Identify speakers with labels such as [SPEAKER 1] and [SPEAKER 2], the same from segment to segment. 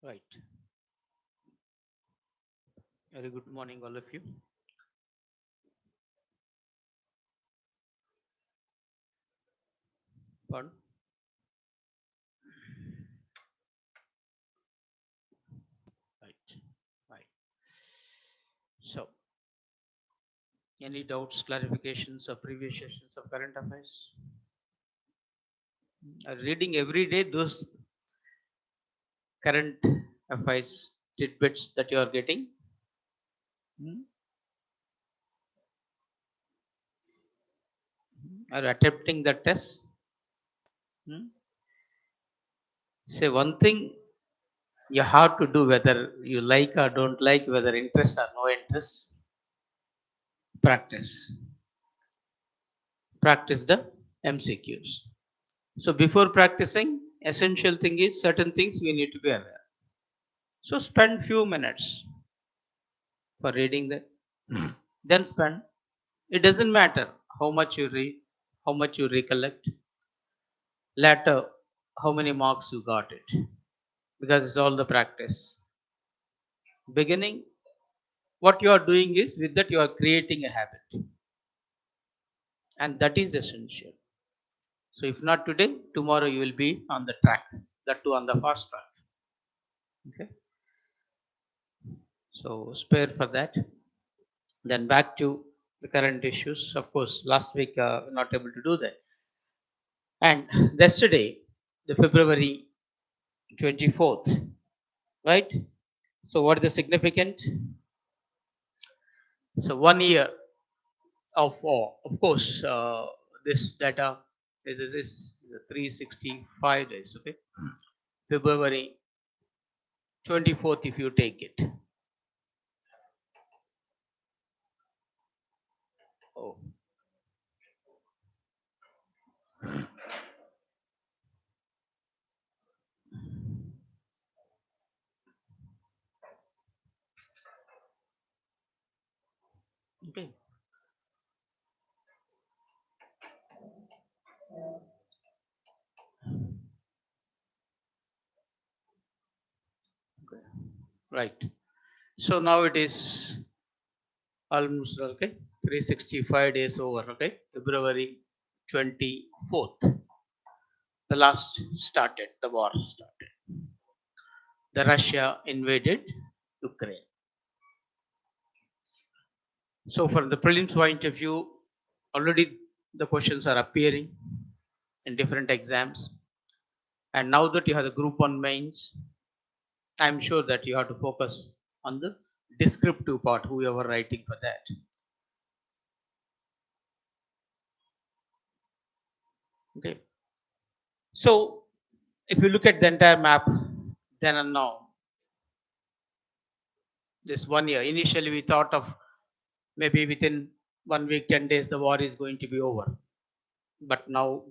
[SPEAKER 1] Right. Very good morning, all of you. Pardon? Right. Right. So, any doubts, clarifications, or previous sessions of current affairs? Reading every day those current affairs tidbits that you are getting. Hmm? Are attempting the test. Hmm? Say one thing you have to do, whether you like or don't like, whether interest or no interest. Practice. Practice the MCQs. So before practicing, essential thing is certain things we need to be aware. So spend few minutes for reading that. Then spend. It doesn't matter how much you read, how much you recollect. Later, how many marks you got it, because it's all the practice. Beginning, what you are doing is with that you are creating a habit, and that is essential. So if not today, tomorrow you will be on the track. That too on the fast track. Okay. So spare for that. Then back to the current issues. Of course, last week not able to do that. And yesterday, the February 24th, right? So what is the significant? So 1 year of course, this data is 365 days. Okay, February 24th, if you take it. Oh, okay. Okay. Right. So now it is almost okay. 365 days over. Okay, February 24th. The last started. The war started. The Russia invaded Ukraine. So from the prelims point of view, already the questions are appearing in different exams. And now that you have the group 1 mains, I'm sure that you have to focus on the descriptive part, who you are writing for that. Okay. So if you look at the entire map, then and now, this 1 year, initially we thought of maybe within 1 week, 10 days, the war is going to be over. But now,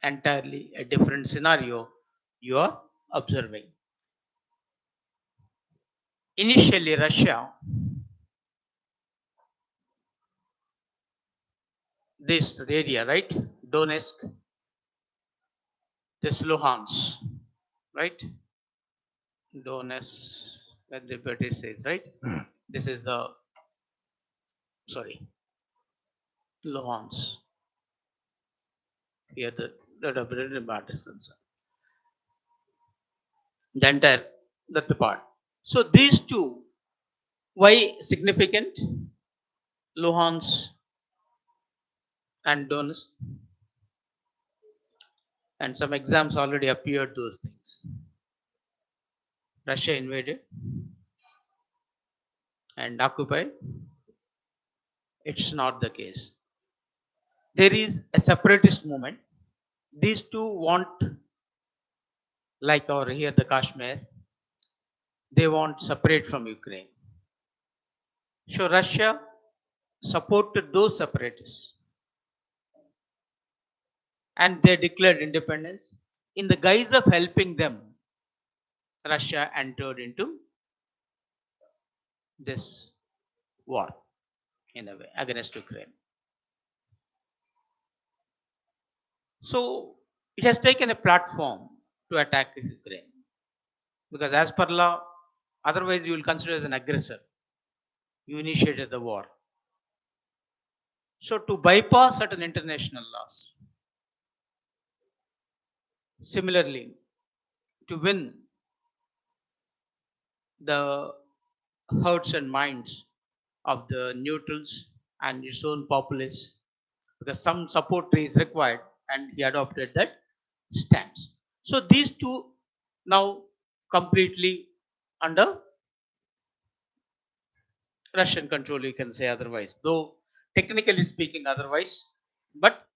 [SPEAKER 1] entirely a different scenario you are observing. Initially, Russia, this area, right? Donetsk, this Luhansk, right? Donetsk, where the British says, right? This is the, sorry, Luhansk. Here the British part is concerned. The entire, that the part. So these two, why significant? Luhansk and Donetsk. And some exams already appeared those things. Russia invaded and occupied. It's not the case. There is a separatist movement. These two want, like over here, the Kashmir, they want separate from Ukraine. So Russia supported those separatists and they declared independence. In the guise of helping them, Russia entered into this war in a way against Ukraine. So it has taken a platform to attack Ukraine. because as per law, otherwise you will consider as an aggressor. You initiated the war. So to bypass certain international laws, similarly, to win the hearts and minds of the neutrals and his own populace, because some support is required, and he adopted that stance. So these two now completely under Russian control, you can say otherwise, though technically speaking otherwise, but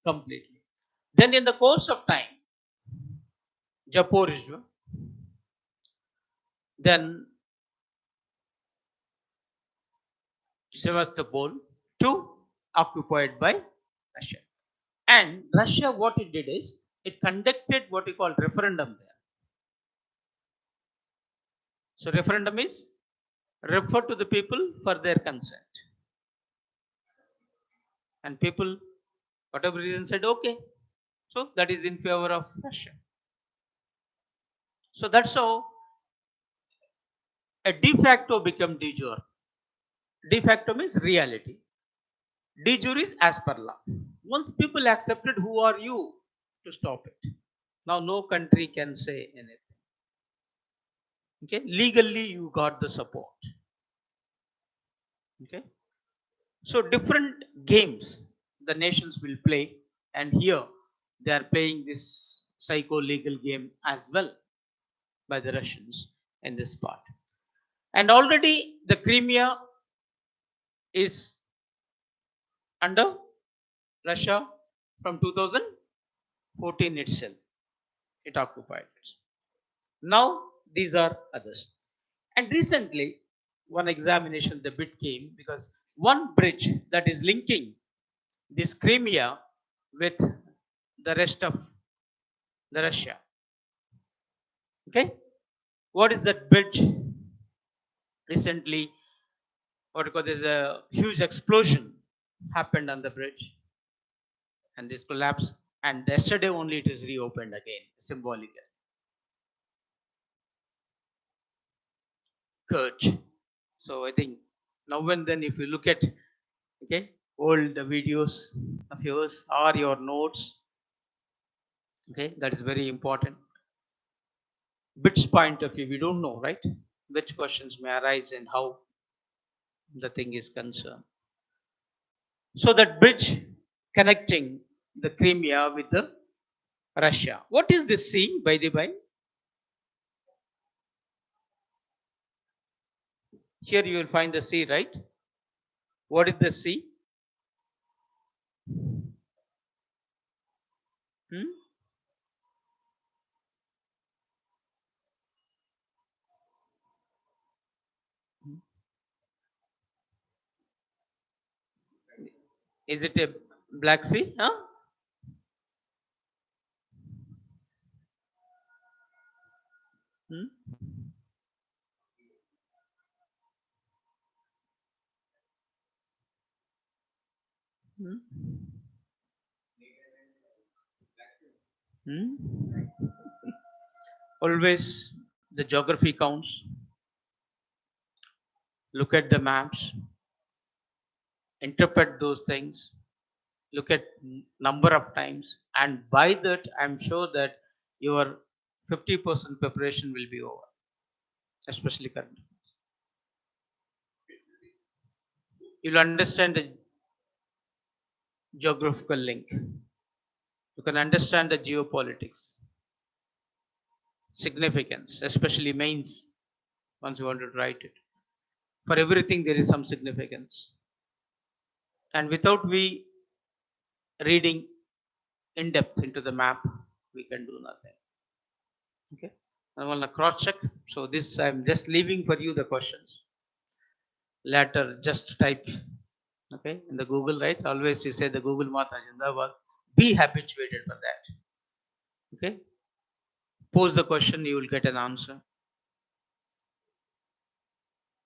[SPEAKER 1] completely. Then in the course of time, Zaporizhzhia, then Sevastopol, two occupied by Russia. And Russia, what it did is it conducted what we call referendum there. So referendum is refer to the people for their consent. And people, whatever reason, said okay. So that is in favor of Russia. So that's how a de facto become de jure. De facto means reality. De jure is as per law. Once people accepted, who are you to stop it? Now no country can say anything. Okay, legally you got the support. Okay, so different games the nations will play, and here they are playing this psycho legal game as well by the Russians in this part. And already the Crimea is under Russia from 2014 itself. It occupied it. Now these are others. And recently, one examination the bit came because one bridge that is linking this Crimea with the rest of the Russia. Okay, what is that bridge? Recently, what you call, there's a huge explosion happened on the bridge, and this collapse. And yesterday only it is reopened again, symbolically. Kerch. So I think now and then, if you look at okay all the videos of yours or your notes, okay, that is very important. Bits point of view, we don't know, right? Which questions may arise and how the thing is concerned. So that bridge connecting the Crimea with the Russia. What is this sea, by the by? Here you will find the sea, right? What is the sea? Hmm? Is it a Black Sea? Huh? Hmm? Hmm? Hmm? Always the geography counts. Look at the maps, interpret those things, look at number of times, and by that I'm sure that your 50% preparation will be over, especially current. You'll understand the geographical link. You can understand the geopolitics, significance, especially mains, once you want to write it. For everything, there is some significance. And without we reading in depth into the map, we can do nothing. Okay. I want to cross check. So this I'm just leaving for you the questions. Later, just type. Okay. In the Google, right? Always you say the Google Mata Jindabad. Be habituated for that. Okay. Pose the question, you will get an answer.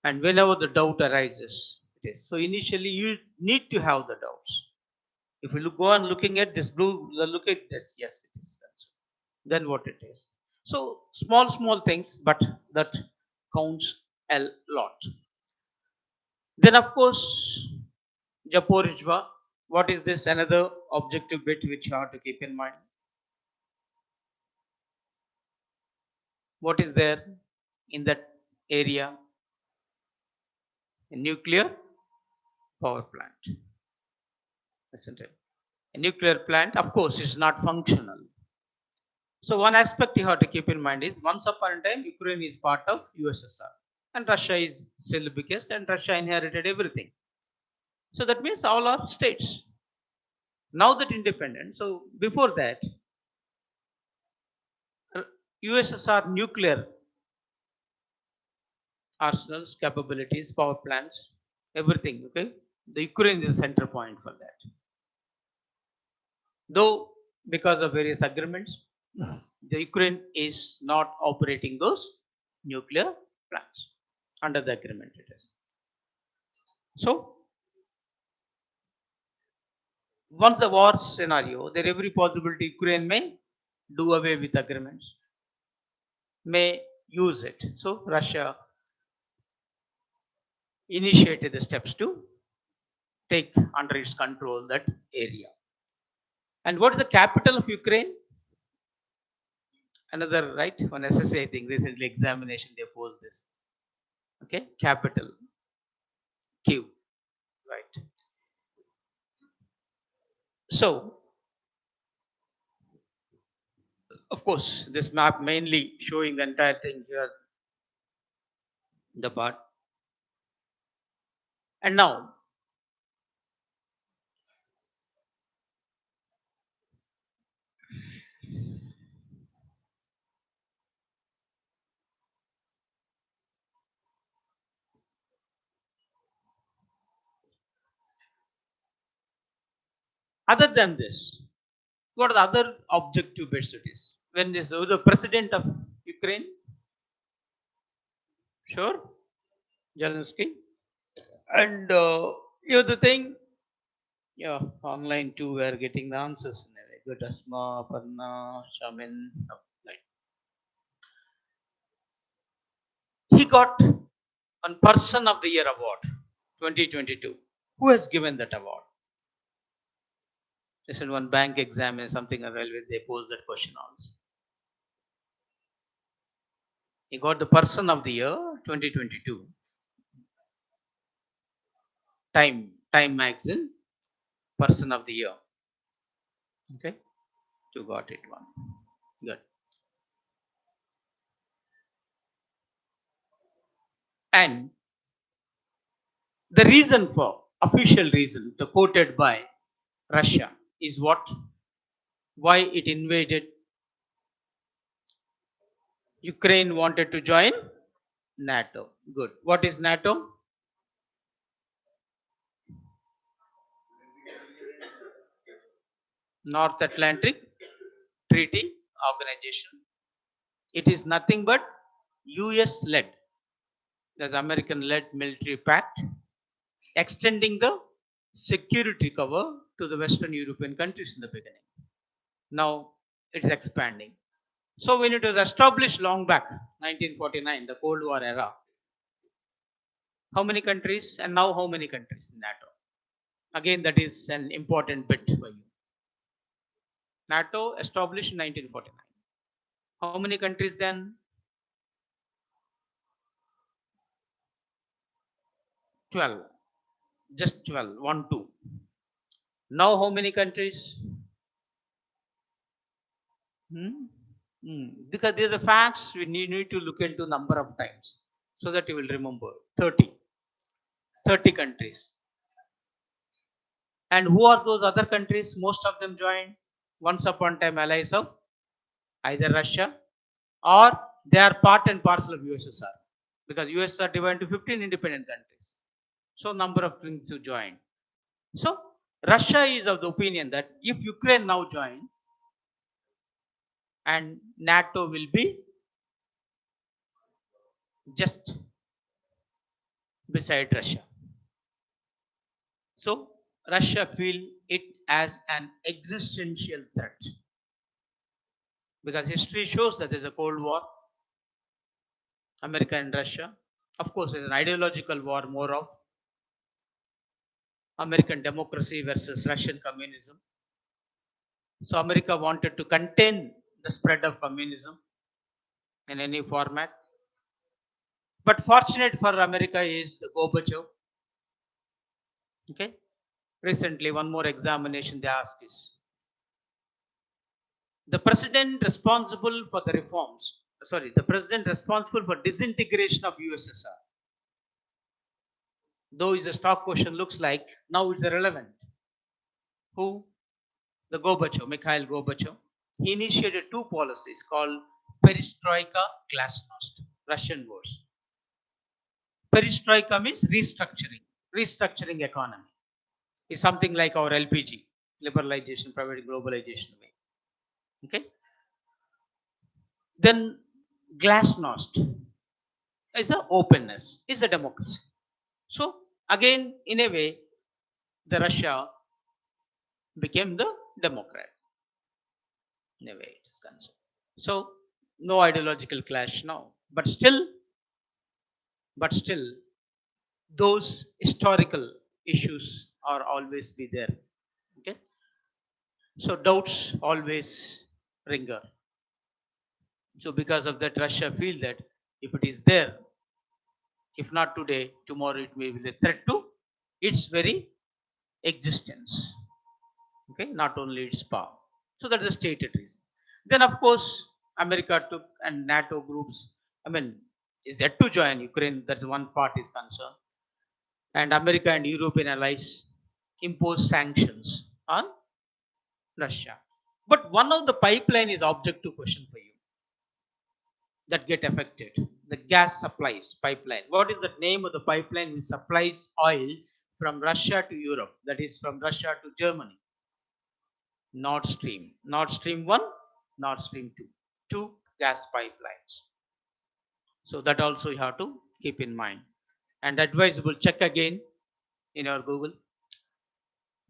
[SPEAKER 1] And whenever the doubt arises, it is. So initially you need to have the doubts. If you go on looking at this blue, look at this, yes, it is. Then what it is. So small things, but that counts a lot. Then of course, Japorijva. What is this? Another objective bit which you have to keep in mind. What is there in that area? A nuclear power plant, isn't it? A nuclear plant, of course, is not functional. So one aspect you have to keep in mind is once upon a time Ukraine is part of USSR and Russia is still the biggest and Russia inherited everything. So that means all are states. Now that independent, so before that USSR nuclear arsenals, capabilities, power plants, everything, okay? The Ukraine is the center point for that. Though because of various agreements, the Ukraine is not operating those nuclear plants under the agreement it is. So once the war scenario, there every possibility Ukraine may do away with agreements, may use it. So Russia initiated the steps to take under its control that area. And what is the capital of Ukraine? Another right one SSA, I think recently examination they posed this. Okay, capital Q, right? So of course, this map mainly showing the entire thing here, the part. And now, other than this, what are the other objective bits it is? When this the president of Ukraine, sure, Zelensky, and you know the thing, yeah, online too, we are getting the answers. Good, Asma, Parna, Shamin, right. He got one Person of the Year award, 2022. Who has given that award? Just in one bank exam and something or railway, they posed that question also. He got the Person of the Year 2022. Time Magazine Person of the Year. Okay, you got it one. Good. And the reason for official reason, the quoted by Russia is what? Why it invaded Ukraine wanted to join NATO. Good. What is NATO? North Atlantic Treaty Organization. It is nothing but US led, there's American led military pact extending the security cover to the Western European countries in the beginning. Now it's expanding. So when it was established long back, 1949, the Cold War era, how many countries and now how many countries in NATO? Again, that is an important bit for you. NATO established in 1949. How many countries then? 12. Just 12. 1, 2. Now how many countries? Hmm? Because these are the facts we need to look into number of times so that you will remember. 30 countries. And who are those other countries? Most of them joined once upon a time allies of either Russia or they are part and parcel of USSR, because USSR divided into 15 independent countries. So number of things to join. So Russia is of the opinion that if Ukraine now join and NATO will be just beside Russia. So Russia feel it as an existential threat. because history shows that there's a Cold War, America and Russia. Of course, there's an ideological war more of American democracy versus Russian communism. So America wanted to contain the spread of communism in any format. But fortunate for America is the Gorbachev. Okay. Recently, one more examination they ask is the president responsible for the reforms. Sorry, the president responsible for disintegration of USSR. Though it's a stock question, looks like now it's irrelevant. Who? The Gorbachev, Mikhail Gorbachev. He initiated two policies called Perestroika, Glasnost, Russian words. Perestroika means restructuring economy. Is something like our LPG, liberalization, private globalization way. Okay. Then Glasnost is a openness, is a democracy. So again, in a way, the Russia became the democrat. In a way, it is concerned. So no ideological clash now, but still, those historical issues are always be there. Okay, so doubts always linger. So because of that, Russia feel that if it is there, if not today, tomorrow it may be a threat to its very existence. Okay, not only its power. So that's the stated reason. Then of course, America took and NATO groups, I mean, is yet to join Ukraine. That's one part is concerned. And America and European allies impose sanctions on Russia. But one of the pipeline is objective question for you that get affected. The gas supplies pipeline. What is the name of the pipeline which supplies oil from Russia to Europe? That is from Russia to Germany. Nord Stream. Nord Stream 1, Nord Stream 2. Two gas pipelines. So that also you have to keep in mind. And advisable, check again in your Google.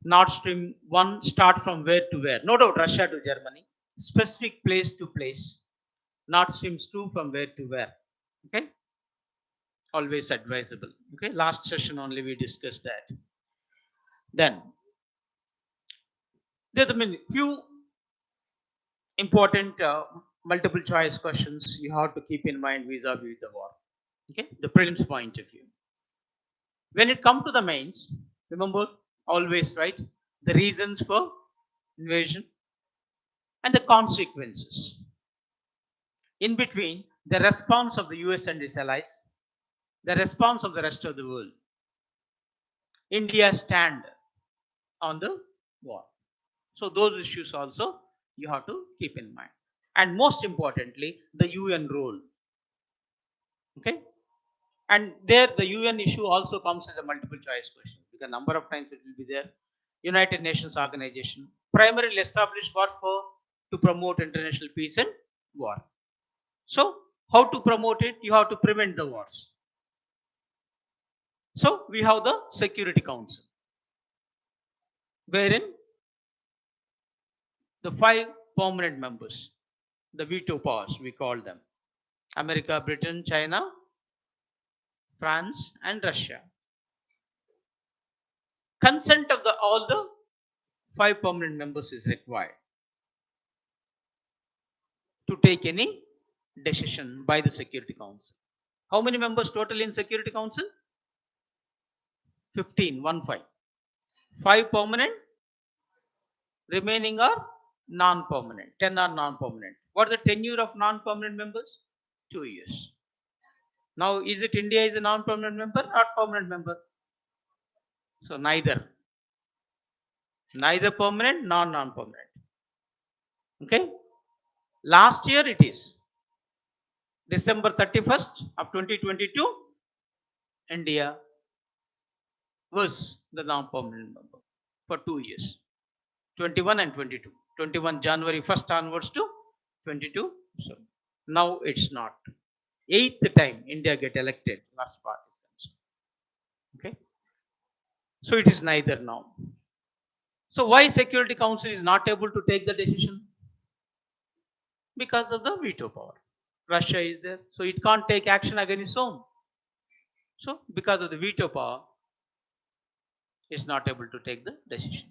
[SPEAKER 1] Nord Stream 1 start from where to where? No doubt Russia to Germany. Specific place to place. Nord Stream 2 from where to where? Okay. Always advisable. Okay. Last session only we discussed that. Then there are few important multiple choice questions you have to keep in mind vis-a-vis the war. Okay. The prelims point of view. When it comes to the mains, remember always right the reasons for invasion and the consequences. In between, the response of the US and its allies, the response of the rest of the world, India's stand on the war. So those issues also you have to keep in mind. And most importantly, the UN role. Okay. And there the UN issue also comes as a multiple choice question because number of times it will be there. United Nations Organization primarily established what for? To promote international peace and war. So how to promote it? You have to prevent the wars. So we have the Security Council, wherein the 5 permanent members, the veto powers, we call them America, Britain, China, France, and Russia. Consent of all the 5 permanent members is required to take any decision by the Security Council. How many members total in Security Council? 15, 1 5. 5 permanent, remaining are non-permanent. 10 are non-permanent. What is the tenure of non-permanent members? 2 years. Now, is it India is a non-permanent member or permanent member? So neither permanent nor non-permanent. Okay. Last year it is December 31st of 2022. India was the non-permanent member for 2 years, 21 and 22. 21 January 1st onwards to 22. So now it's not. 8th time India get elected. Last part is concerned. Okay. So it is neither now. So why Security Council is not able to take the decision? because of the veto power. Russia is there, so it can't take action against its own. So, because of the veto power, it's not able to take the decision.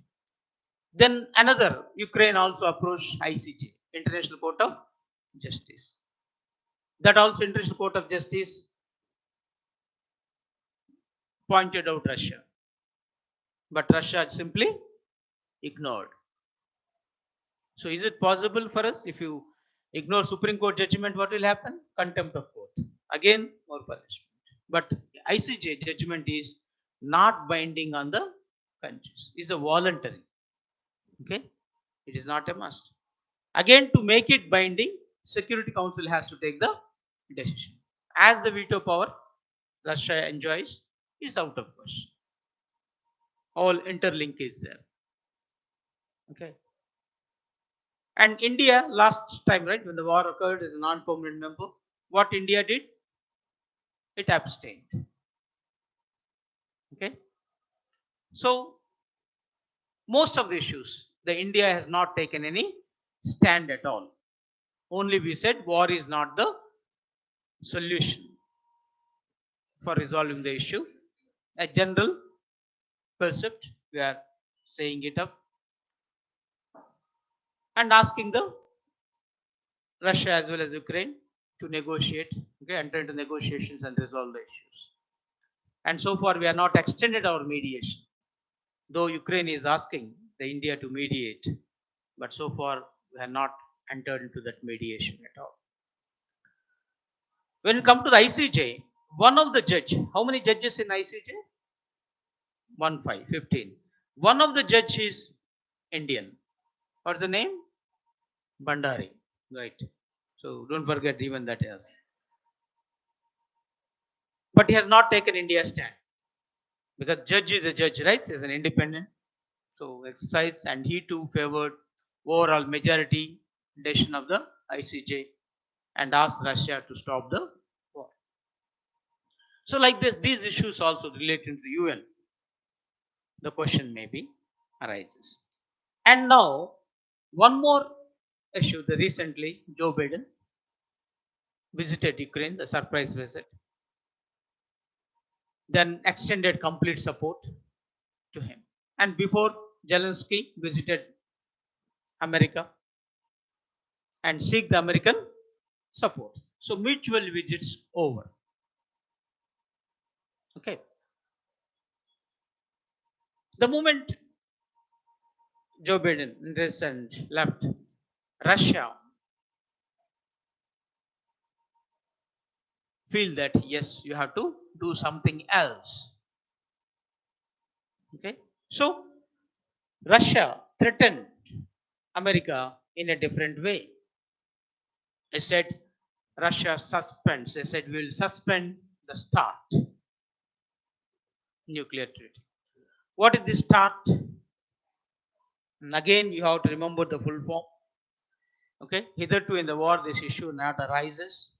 [SPEAKER 1] Then another, Ukraine also approached ICJ, International Court of Justice. That also International Court of Justice pointed out Russia, but Russia simply ignored. So is it possible for us, if you ignore Supreme Court judgment, what will happen? Contempt of court. Again, more punishment. But ICJ judgment is not binding on the countries. It's a voluntary. Okay, it is not a must. Again, to make it binding, Security Council has to take the decision. As the veto power Russia enjoys is out of question. All interlink is there. Okay. And India last time, right, when the war occurred as a non-permanent member, what India did? It abstained. Okay. So most of the issues, the India has not taken any stand at all. Only we said war is not the solution for resolving the issue. A general percept, we are saying it up and asking the Russia as well as Ukraine to negotiate, okay, enter into negotiations and resolve the issues. And so far, we have not extended our mediation, though Ukraine is asking the India to mediate, but so far we have not entered into that mediation at all. When it comes to the ICJ, one of the judge, how many judges in ICJ? 15. One of the judge is Indian. What's the name? Bandari. Right. So don't forget even that is. But he has not taken India's stand. Because judge is a judge, right? He is an independent. So exercise, and he too favored overall majority decision of the ICJ and asked Russia to stop the war. So like this, these issues also related to UN, the question maybe arises. And now one more issue, the recently Joe Biden visited Ukraine, the surprise visit, then extended complete support to him. And before, Zelensky visited America and seek the American support. So mutual visits over. Okay. The moment Joe Biden and left, Russia feel that yes, you have to do something else. Okay. So Russia threatened America in a different way. They said Russia suspends. They said we will suspend the START nuclear treaty. What is the START? Again, you have to remember the full form. Okay, hitherto in the war, this issue not arises.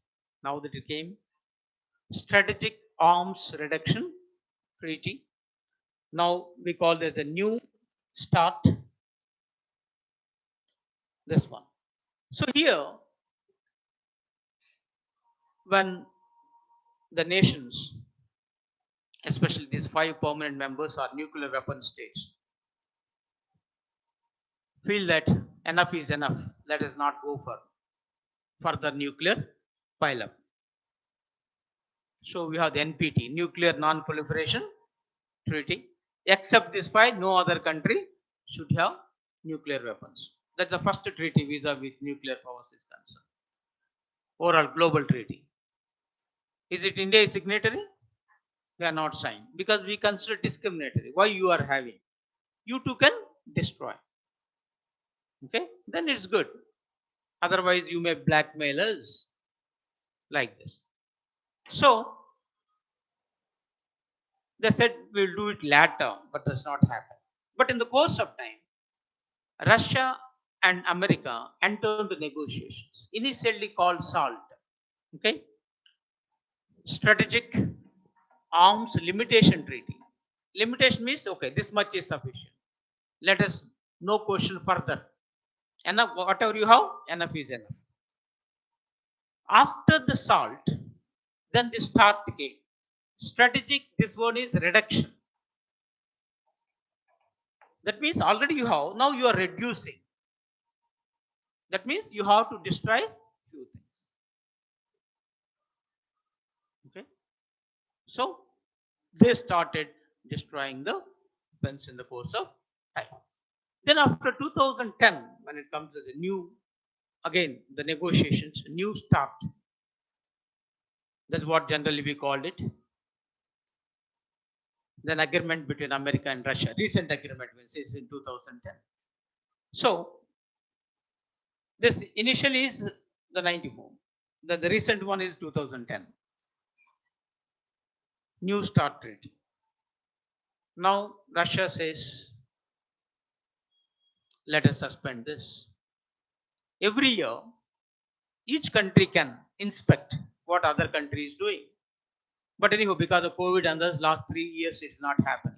[SPEAKER 1] Now that it came, Strategic Arms Reduction Treaty. Now we call it the new START. This one. So here, when the nations, especially these 5 permanent members, are nuclear weapon states, feel that enough is enough, let us not go for further nuclear pile-up. So we have the NPT, Nuclear Non-Proliferation Treaty. Except this 5, no other country should have nuclear weapons. That's the first treaty vis-a-vis nuclear powers is concerned. Overall global treaty. Is it India is signatory? We are not signed because we consider discriminatory. Why you are having? You too can destroy. Okay, then it's good. Otherwise, you may blackmail us like this. So they said we'll do it later, but does not happen. But in the course of time, Russia and America entered into negotiations, initially called SALT. Okay, Strategic Arms Limitation Treaty. Limitation means okay, this much is sufficient. Let us no question further. Enough, whatever you have, enough is enough. After the SALT, then the START came. Strategic, this word is reduction. That means already you have, now you are reducing. That means you have to destroy few things. Okay. So they started destroying the weapons in the course of time. Then after 2010, when it comes to the new, again the negotiations, new start. That's what generally we called it. Then agreement between America and Russia. Recent agreement is in 2010. So this initially is the 94. The recent one is 2010. New START treaty. Now Russia says, let us suspend this. Every year, each country can inspect what other country is doing. But anyhow, because of COVID and those last 3 years, it's not happening.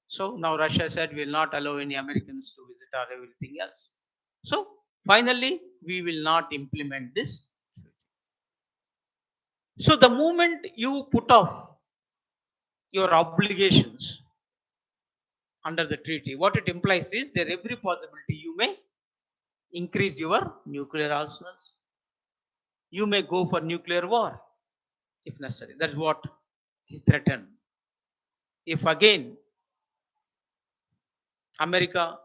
[SPEAKER 1] So now Russia said we will not allow any Americans to visit or everything else. So finally, we will not implement this. So the moment you put off your obligations under the treaty, what it implies is there every possibility you may increase your nuclear arsenals. You may go for nuclear war if necessary. That's what he threatened. If again America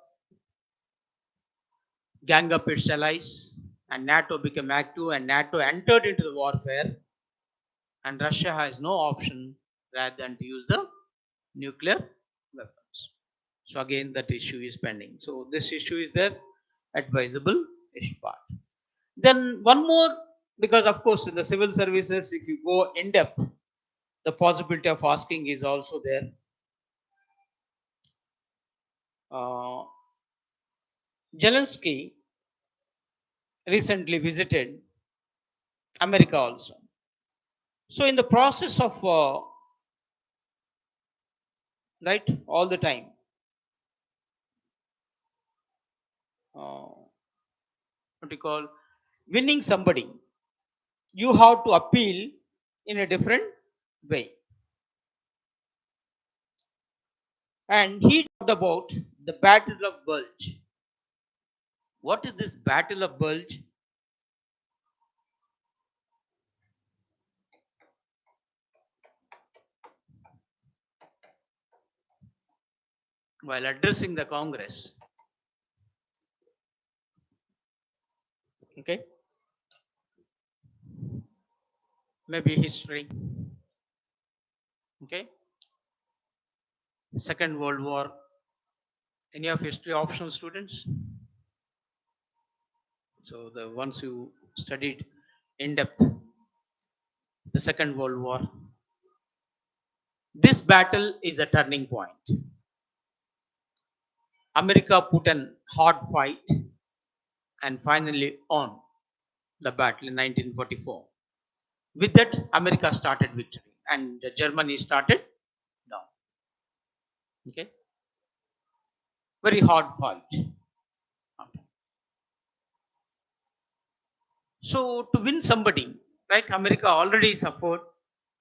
[SPEAKER 1] gang up its allies and NATO became active and NATO entered into the warfare, and Russia has no option rather than to use the nuclear weapons. So again that issue is pending. So this issue is there, advisable issue part. Then one more, because of course in the civil services, if you go in depth, the possibility of asking is also there. Zelensky recently visited America also. So in the process of right, all the time, what do you call, winning somebody, you have to appeal in a different way. And he talked about the Battle of Bulge. What is this Battle of Bulge? While addressing the Congress, okay, maybe history, okay, Second World War. Any of history optional students? So the ones who studied in depth the Second World War. This battle is a turning point. America put an hard fight and finally won the battle in 1944. With that, America started victory and Germany started down. Okay, very hard fight. Okay. So to win somebody, right? America already suffered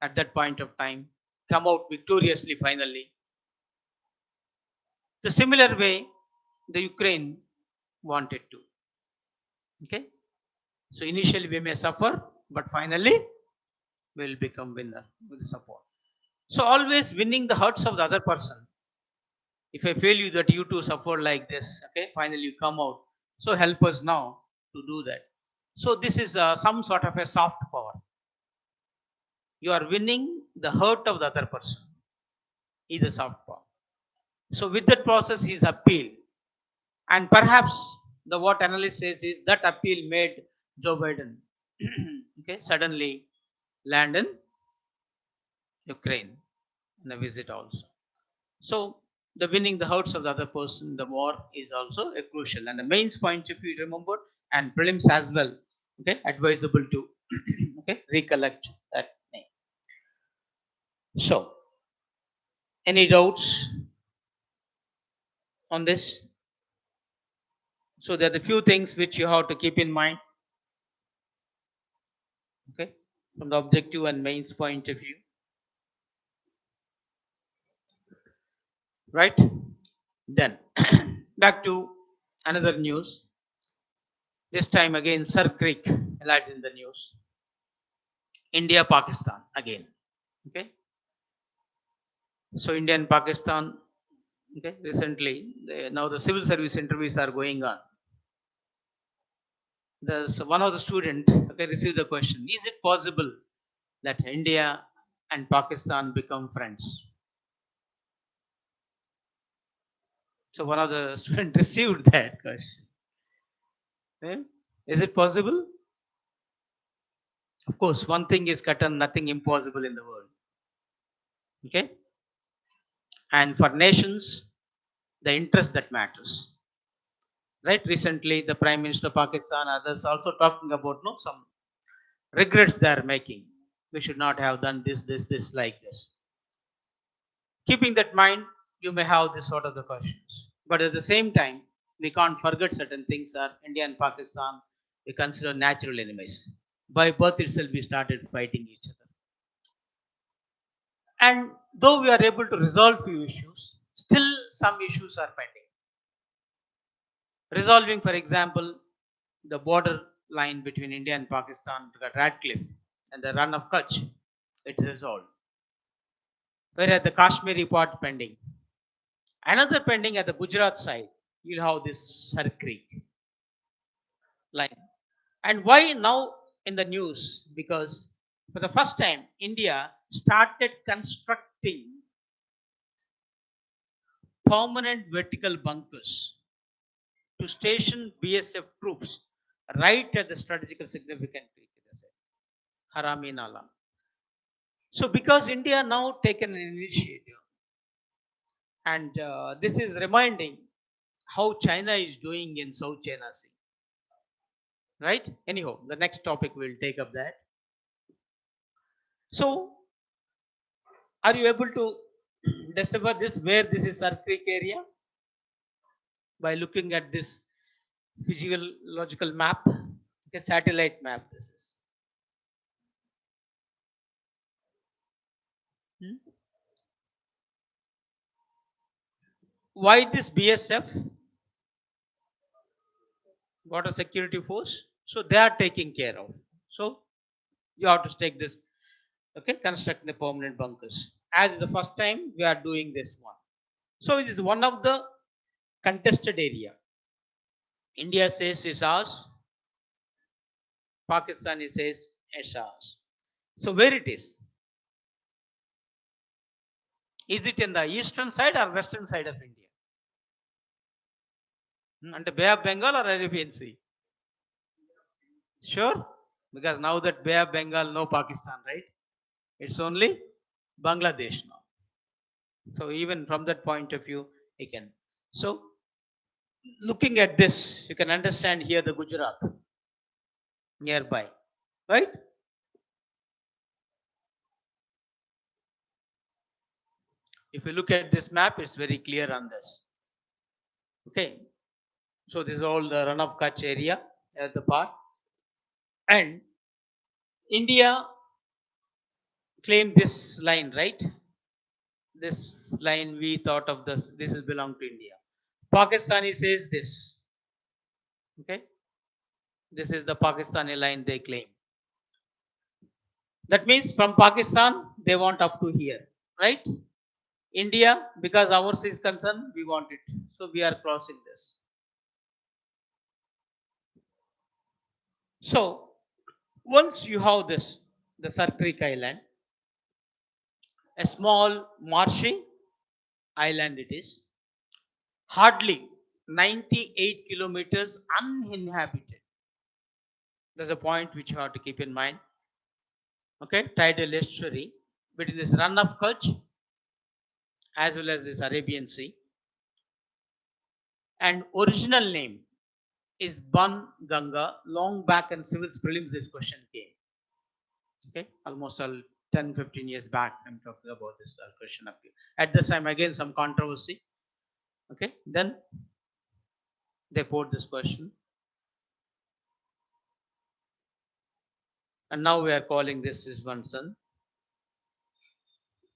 [SPEAKER 1] at that point of time, come out victoriously finally. The similar way, the Ukraine wanted to. Okay, so initially we may suffer, but finally we will become winner with the support. So always winning the hurts of the other person. If I fail you that you too suffer like this, okay, finally you come out. So help us now to do that. So this is some sort of a soft power. You are winning the hurt of the other person. Is a soft power. So with that process, his appeal, and perhaps the what analyst says is that appeal made Joe Biden okay suddenly land in Ukraine in a visit also. So the winning the hurts of the other person, the war is also a crucial. And the mains point, if you remember, and prelims as well, okay, advisable to okay recollect that name. So, any doubts on this? So there are the few things which you have to keep in mind. Okay, from the objective and mains point of view, right? Then back to another news. This time again, Sir Creek allied in the news. India, Pakistan again. Okay, so India and Pakistan. Okay, recently now the civil service interviews are going on. So one of the student okay received the question: is it possible that India and Pakistan become friends? So one of the student received that question. Eh? Is it possible? Of course, one thing is certain, nothing impossible in the world. Okay, and for nations, the interest that matters. Right? Recently, the Prime Minister of Pakistan, others also talking about no some regrets they are making. We should not have done this like this. Keeping that mind, you may have this sort of the questions. But at the same time, we can't forget certain things are India and Pakistan, we consider natural enemies. By birth itself, we started fighting each other. And though we are able to resolve few issues, still some issues are pending. Resolving, for example, the border line between India and Pakistan at Radcliffe and the run of Kutch, it is resolved. Whereas the Kashmiri part pending. Another pending at the Gujarat side, you'll have this Sar Creek line. And why now in the news? Because for the first time, India started constructing permanent vertical bunkers to station BSF troops right at the strategical significant Harami Nala. So because India now taken an initiative, and this is reminding how China is doing in South China Sea, right? Anyhow, the next topic we'll take up that. So, are you able to decipher this where this is Sar Creek area by looking at this physiological map, a satellite map? This is. Hmm? Why this BSF? Border Security Force. So they are taking care of. So you have to take this. Okay, construct the permanent bunkers. As the first time we are doing this one. So it is one of the contested area. India says it's ours. Pakistan says it's ours. So where it is? Is it in the eastern side or western side of India? Under Bay of Bengal or Arabian Sea? Sure, because now that Bay of Bengal, no Pakistan, right? It's only Bangladesh now. So even from that point of view, you can. So looking at this, you can understand here the Gujarat nearby, right? If you look at this map, it's very clear on this. Okay, so this is all the run of Kutch area at the part, and India claimed this line, right? This line we thought of this is belong to India. Pakistani says this. Okay, this is the Pakistani line they claim. That means from Pakistan they want up to here, right? India, because ours is concerned, we want it. So we are crossing this. So once you have this, the Sar Creek Island, a small marshy island it is, hardly 98 kilometers uninhabited. There's a point which you have to keep in mind. Okay, tidal estuary between this run of Kutch as well as this Arabian Sea. And original name is Ban Ganga. Long back in civil prelims, this question came. Okay, almost 10, 15 years back, I'm talking about this question of you. At this time, again, some controversy. Okay, then they put this question. and now we are calling this is one sun.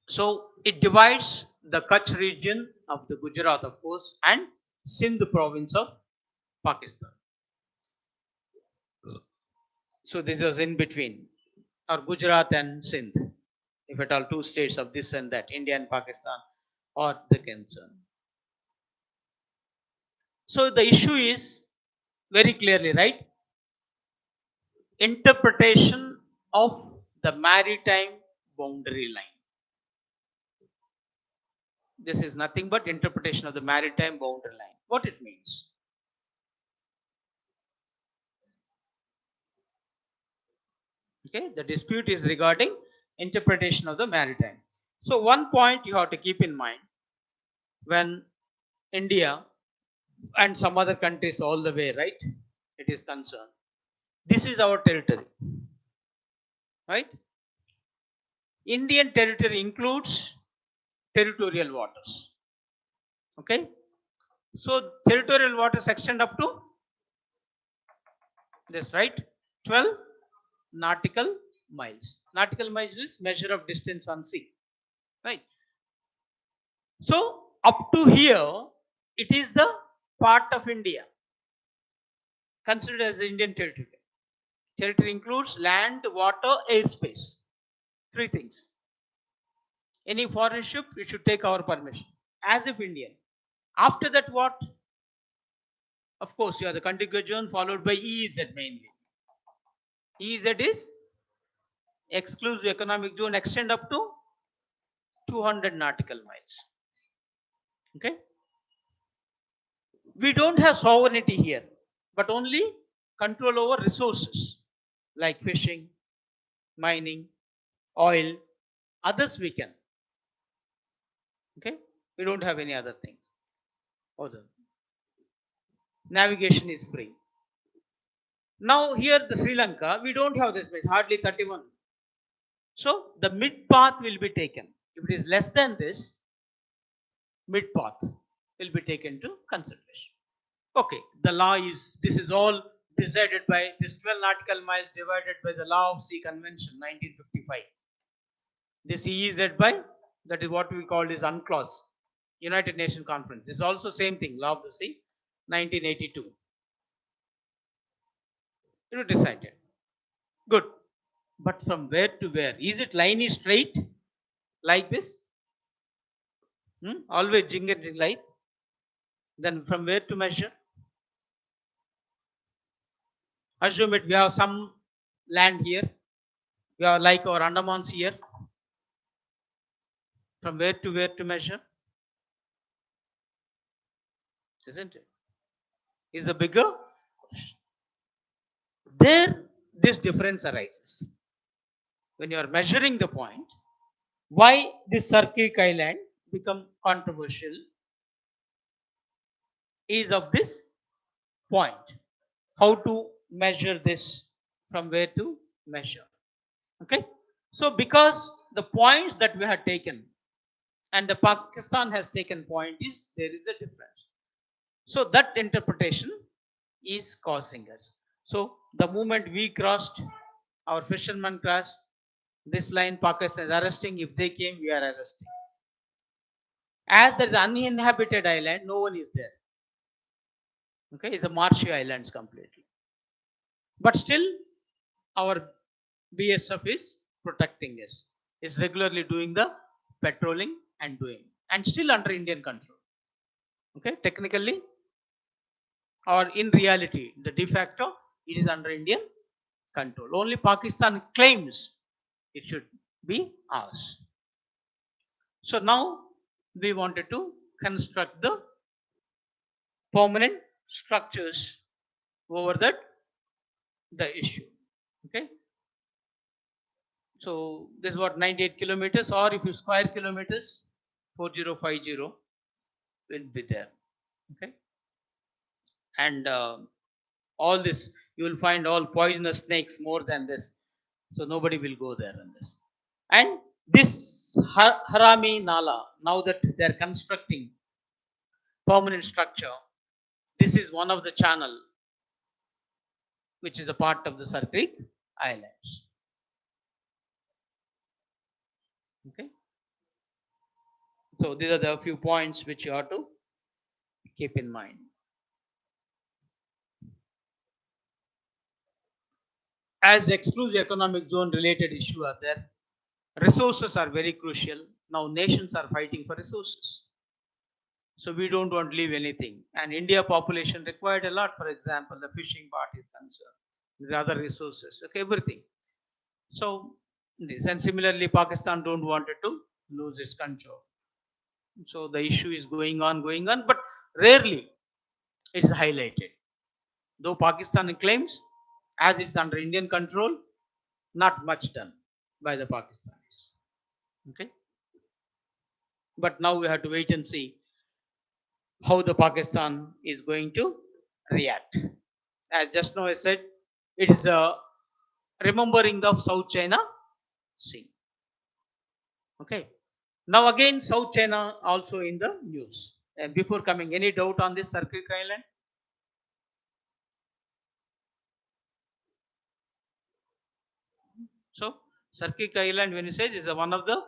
[SPEAKER 1] So it divides the Kutch region of the Gujarat, of course, and Sindh province of Pakistan. So this was in between, or Gujarat and Sindh, if at all two states of this and that, India and Pakistan, or the concern. So the issue is very clearly, right? Interpretation of the maritime boundary line. This is nothing but interpretation of the maritime boundary line. What it means? Okay, the dispute is regarding interpretation of the maritime. So one point you have to keep in mind when India and some other countries all the way, right? It is concerned. This is our territory, right? Indian territory includes territorial waters. Okay, so territorial waters extend up to this, right? 12 nautical miles. Nautical miles is measure of distance on sea, right? So up to here, it is the part of India considered as Indian territory. Territory includes land, water, airspace. Three things. Any foreign ship, it should take our permission, as if Indian. After that, what? Of course, you have the contiguous zone followed by EEZ mainly. EEZ is exclusive economic zone, extend up to 200 nautical miles. Okay. We don't have sovereignty here, but only control over resources like fishing, mining, oil. Others we can. Okay. We don't have any other things. Other. Navigation is free. Now here the Sri Lanka, we don't have this much, hardly 31. So the mid path will be taken. If it is less than this, mid path will be taken to consideration. Okay, the law is, this is all decided by this 12 nautical miles divided by the Law of Sea Convention 1955. This EEZ by, that is what we call is UNCLOS, United Nations Conference. This is also same thing, Law of the Sea 1982. You decided. Good. But from where to where? Is it line is straight like this? Always jing and jing like. Then from where to measure? Assume it we have some land here. We have like our Andamans here. From where to measure? Isn't it? Is the bigger? There, this difference arises. When you are measuring the point, why this Sarkic island become controversial is of this point. How to measure this, from where to measure. Okay. So because the points that we have taken and the Pakistan has taken point is there is a difference. So that interpretation is causing us. So the moment we crossed, our fishermen crossed this line, Pakistan is arresting. If they came, we are arresting. As there is uninhabited island, no one is there. Okay, it's a marshy islands completely. But still, our BSF is protecting us. Is regularly doing the patrolling and doing, and still under Indian control. Okay, technically, or in reality, the de facto, it is under Indian control. Only Pakistan claims it should be ours. So now we wanted to construct the permanent structures over that the issue. Okay. So this is what 98 kilometers, or if you square kilometers, 4050 will be there. Okay. And all this, you will find all poisonous snakes more than this. So nobody will go there in this. And this Harami Nala, now that they are constructing permanent structure, this is one of the channel which is a part of the Sarkic Islands. Okay. So these are the few points which you have to keep in mind. As exclusive economic zone related issue are there, resources are very crucial. Now nations are fighting for resources. So we don't want to leave anything. And India population required a lot, for example, the fishing part is concerned, the other resources, okay, everything. So this, and similarly, Pakistan don't want it to lose its control. So the issue is going on, but rarely it is highlighted. Though Pakistan claims, as it's under Indian control, not much done by the Pakistanis. Okay, but now we have to wait and see how the Pakistan is going to react. As just now I said, it is a remembering the South China Sea. Okay. Now again, South China also in the news. And before coming, any doubt on this Circuit Island? So Circuit Island, when you say, is one of the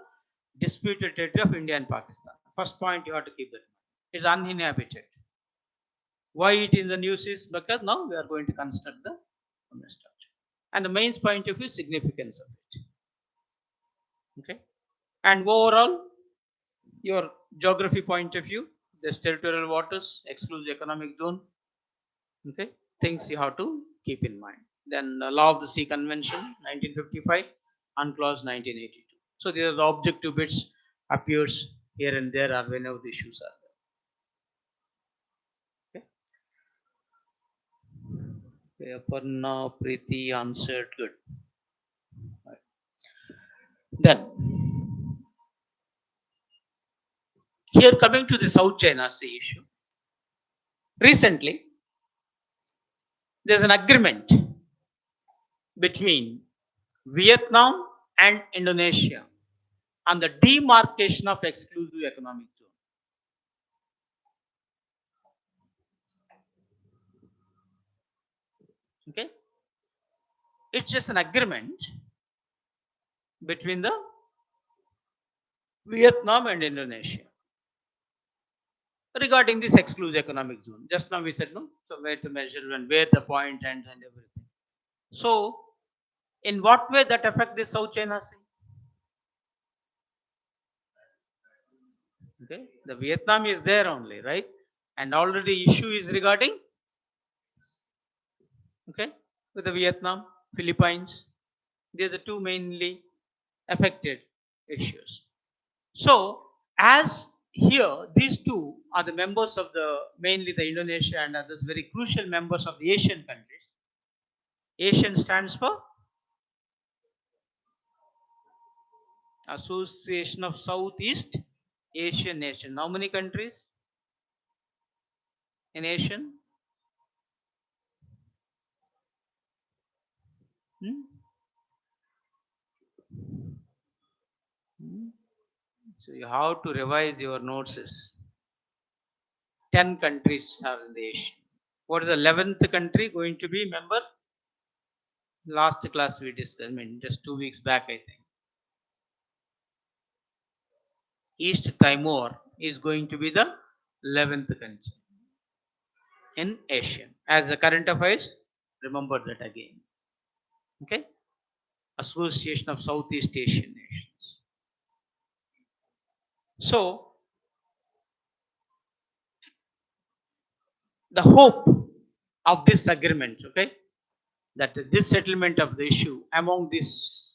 [SPEAKER 1] disputed territory of India and Pakistan. First point you have to keep that. It's uninhabited. Why it in the news is because now we are going to construct the structure. And the main point of view, significance of it. Okay. And overall, your geography point of view, this territorial waters, exclusive economic zone, okay, things you have to keep in mind. Then the Law of the Sea Convention, 1955, and Clause 1982. So these are the objective bits appears here and there, or whenever the issues are there. Okay. Aparna Preeti answered good. Right. Then here coming to the South China Sea issue. Recently, there's an agreement between Vietnam and Indonesia on the demarcation of exclusive economic zone. Okay, it's just an agreement between the Vietnam and Indonesia regarding this exclusive economic zone. Just now we said no, so where to measure and where the point ends and everything. So, in what way that affect the South China Sea? Okay, the Vietnam is there only, right? And already issue is regarding, okay, with the Vietnam, Philippines. They're the two mainly affected issues. So, as here, these two are the members of the mainly the Indonesia and others, very crucial members of the Asian countries. Asian stands for Association of Southeast Asian Nations. How many countries in Asian? Hmm? Hmm? So you have to revise your notes. 10 countries are in the Asian. What is the 11th country going to be member? Last class we discussed, I mean, just 2 weeks back, I think. East Timor is going to be the 11th country in Asia. As a current affairs, remember that again. Okay? Association of Southeast Asian Nations. So, the hope of this agreement, okay, that this settlement of the issue among these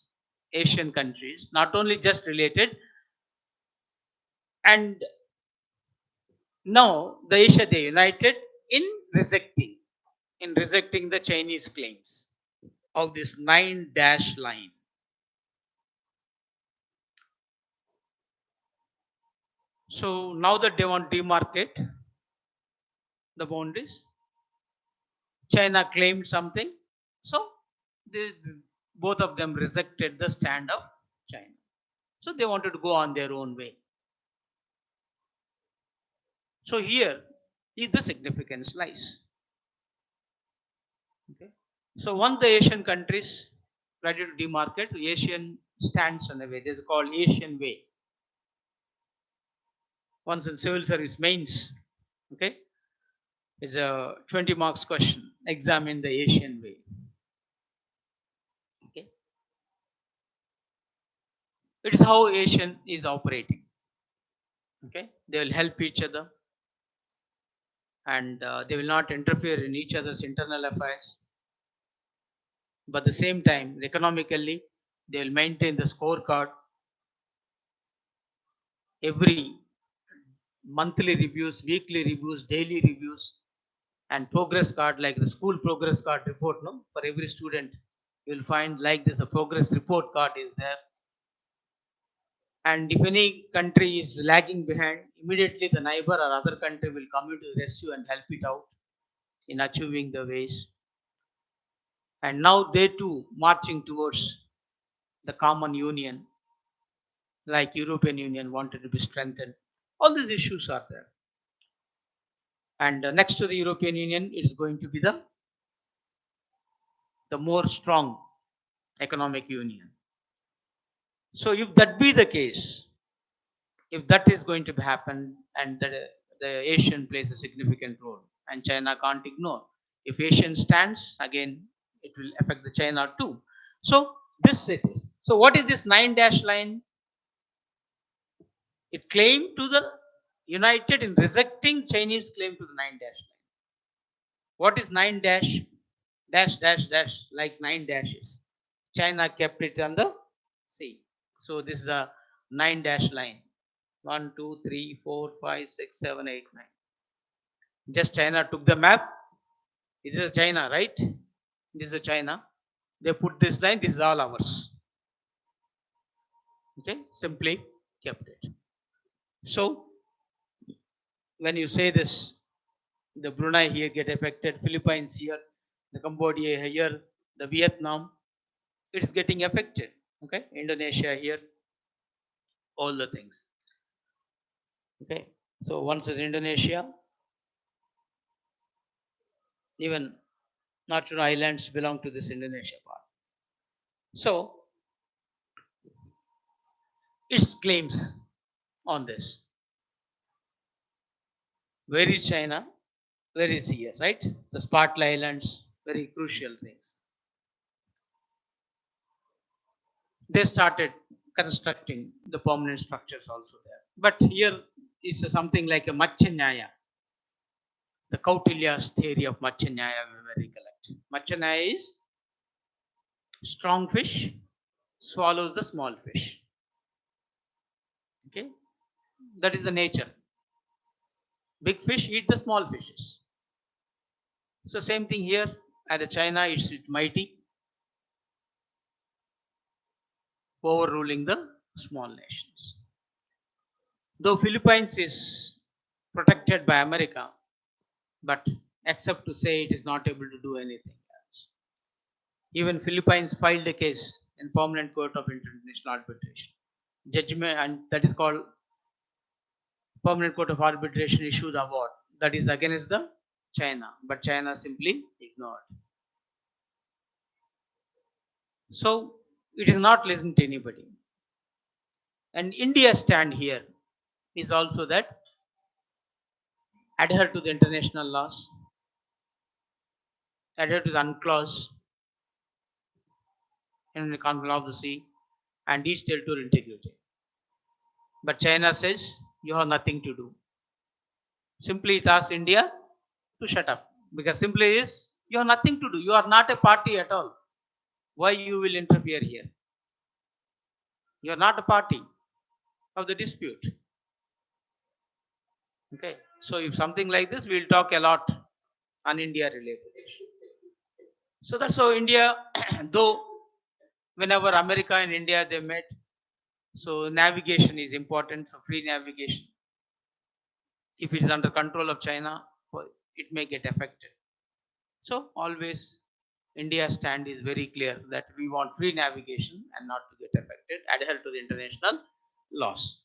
[SPEAKER 1] Asian countries, not only just related, and now the Asia they united in rejecting the Chinese claims of this 9-dash line. So now that they want to demarcate the boundaries, China claimed something. So they, both of them rejected the stand of China. So they wanted to go on their own way. So here is the significance lies. Okay. So once the Asian countries ready to demarcate, Asian stands on the way. This is called Asian way. Once in civil service mains, okay, is a 20 marks question. Examine the Asian way. Okay, it is how Asian is operating. Okay, they will help each other, and they will not interfere in each other's internal affairs. But at the same time, economically, they will maintain the scorecard. Every monthly reviews, weekly reviews, daily reviews, and progress card like the school progress card report. No, for every student, you will find like this a progress report card is there. And if any country is lagging behind, immediately the neighbor or other country will come into the rescue and help it out in achieving the ways. And now they too marching towards the common union, like European Union wanted to be strengthened. All these issues are there. And next to the European Union, it is going to be the more strong economic union. So if that be the case, if that is going to happen, and that the Asian plays a significant role, and China can't ignore. If Asian stands, again, it will affect the China too. So this it is. So what is this 9 dash line? It claimed to the United in rejecting Chinese claim to the 9 dash line. What is 9 dash? Dash dash dash like 9 dashes. China kept it on the sea. So this is a 9 dash line. 1, 2, 3, 4, 5, 6, 7, 8, 9. Just China took the map. This is China, right? This is China. They put this line. This is all ours. Okay, simply kept it. So when you say this, the Brunei here get affected, Philippines here, the Cambodia here, the Vietnam, it is getting affected. Okay, Indonesia here, all the things. Okay, so once in Indonesia, even Natuna Islands belong to this Indonesia part. So its claims on this. Where is China? Where is here, right? The Spratly Islands, very crucial things. They started constructing the permanent structures also there. But here is something like a Machanyaya. The Kautilya's theory of Machanyaya we will recollect. Machanyaya is strong fish swallows the small fish. Okay, that is the nature. Big fish eat the small fishes. So same thing here. At the China, it's mighty, overruling the small nations. Though Philippines is protected by America, but except to say it is not able to do anything else. Even Philippines filed a case in Permanent Court of International Arbitration. Judgment, and that is called Permanent Court of Arbitration issued award that is against the China, but China simply ignored. So it is not listening to anybody. And India's stand here is also that adhere to the international laws, adhere to the UNCLOS in the Council of the Sea, and each territorial integrity. But China says you have nothing to do. Simply it asks India to shut up, because simply is you have nothing to do. You are not a party at all. Why you will interfere here? You are not a party of the dispute. Okay, so if something like this, we will talk a lot on India related. So that's how India, though whenever America and India they met, so navigation is important. So free navigation. If it is under control of China, it may get affected. So always India's stand is very clear that we want free navigation and not to get affected, adhere to the international laws.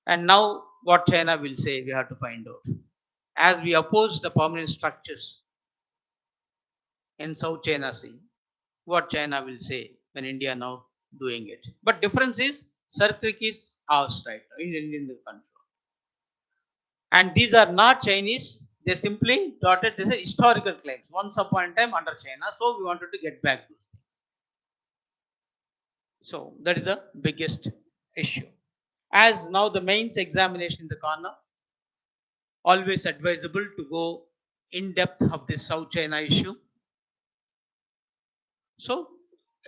[SPEAKER 1] And now what China will say, we have to find out. As we oppose the permanent structures in South China Sea, what China will say when India now doing it. But difference is circuit is ours right now in the control. And these are not Chinese. They simply dotted as a historical claims. Once upon a time under China, so we wanted to get back those things. So that is the biggest issue. As now the mains examination in the corner, always advisable to go in depth of this South China issue. So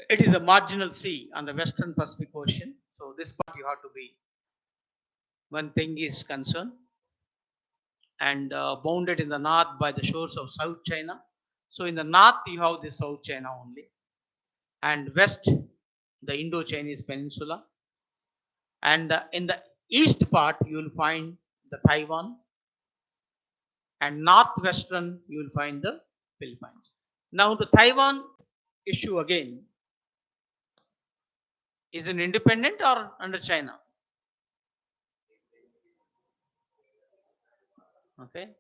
[SPEAKER 1] it is a marginal sea on the Western Pacific Ocean. So this part you have to be one thing is concerned, and bounded in the north by the shores of South China. So in the north you have the South China only, and west the Indo-Chinese Peninsula, and in the east part you will find the Taiwan, and northwestern you will find the Philippines. Now the Taiwan issue again is an independent or under China? Okay.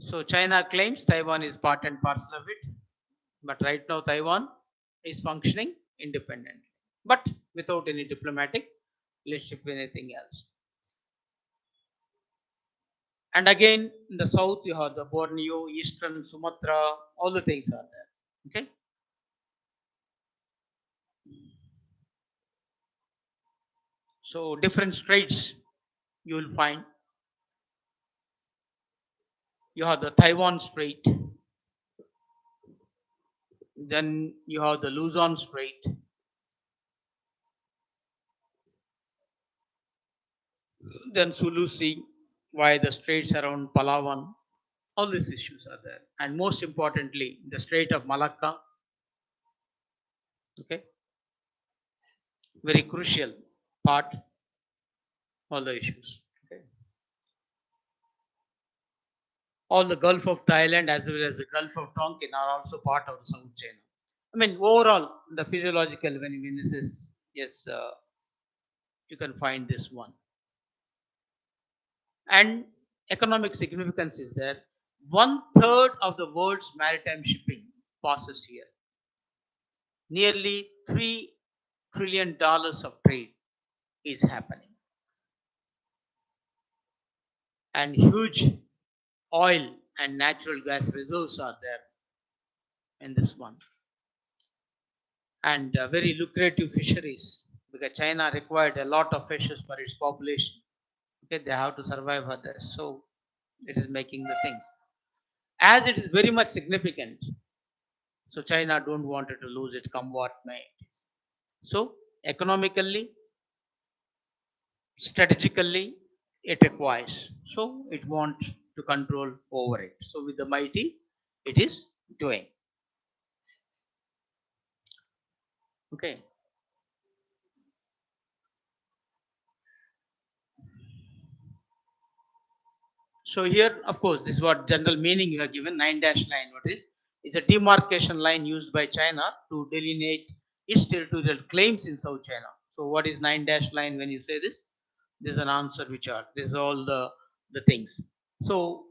[SPEAKER 1] So China claims Taiwan is part and parcel of it, but right now Taiwan is functioning independently, but without any diplomatic relationship with anything else. And again, in the south, you have the Borneo, Eastern Sumatra, all the things are there. Okay. So different straits you will find. You have the Taiwan Strait, then you have the Luzon Strait, then Sulu Sea, why the straits around Palawan, all these issues are there. And most importantly, the Strait of Malacca, okay, very crucial part, all the issues. Okay. All the Gulf of Thailand as well as the Gulf of Tonkin are also part of the South China. I mean, overall, the physiological when this is, yes, you can find this one. And economic significance is there. 1/3 of the world's maritime shipping passes here. Nearly $3 trillion of trade is happening. And huge oil and natural gas reserves are there in this one. And very lucrative fisheries because China required a lot of fishes for its population. Okay, they have to survive others. So it is making the things. As it is very much significant, so China don't want it to lose it, come what may. So economically, strategically, it requires. So it wants to control over it. So with the mighty, it is doing. Okay. So here, of course, this is what general meaning you have given. 9-dash line, what is a demarcation line used by China to delineate its territorial claims in South China. So what is 9-dash line when you say this? This is an answer which are, this is all the things. So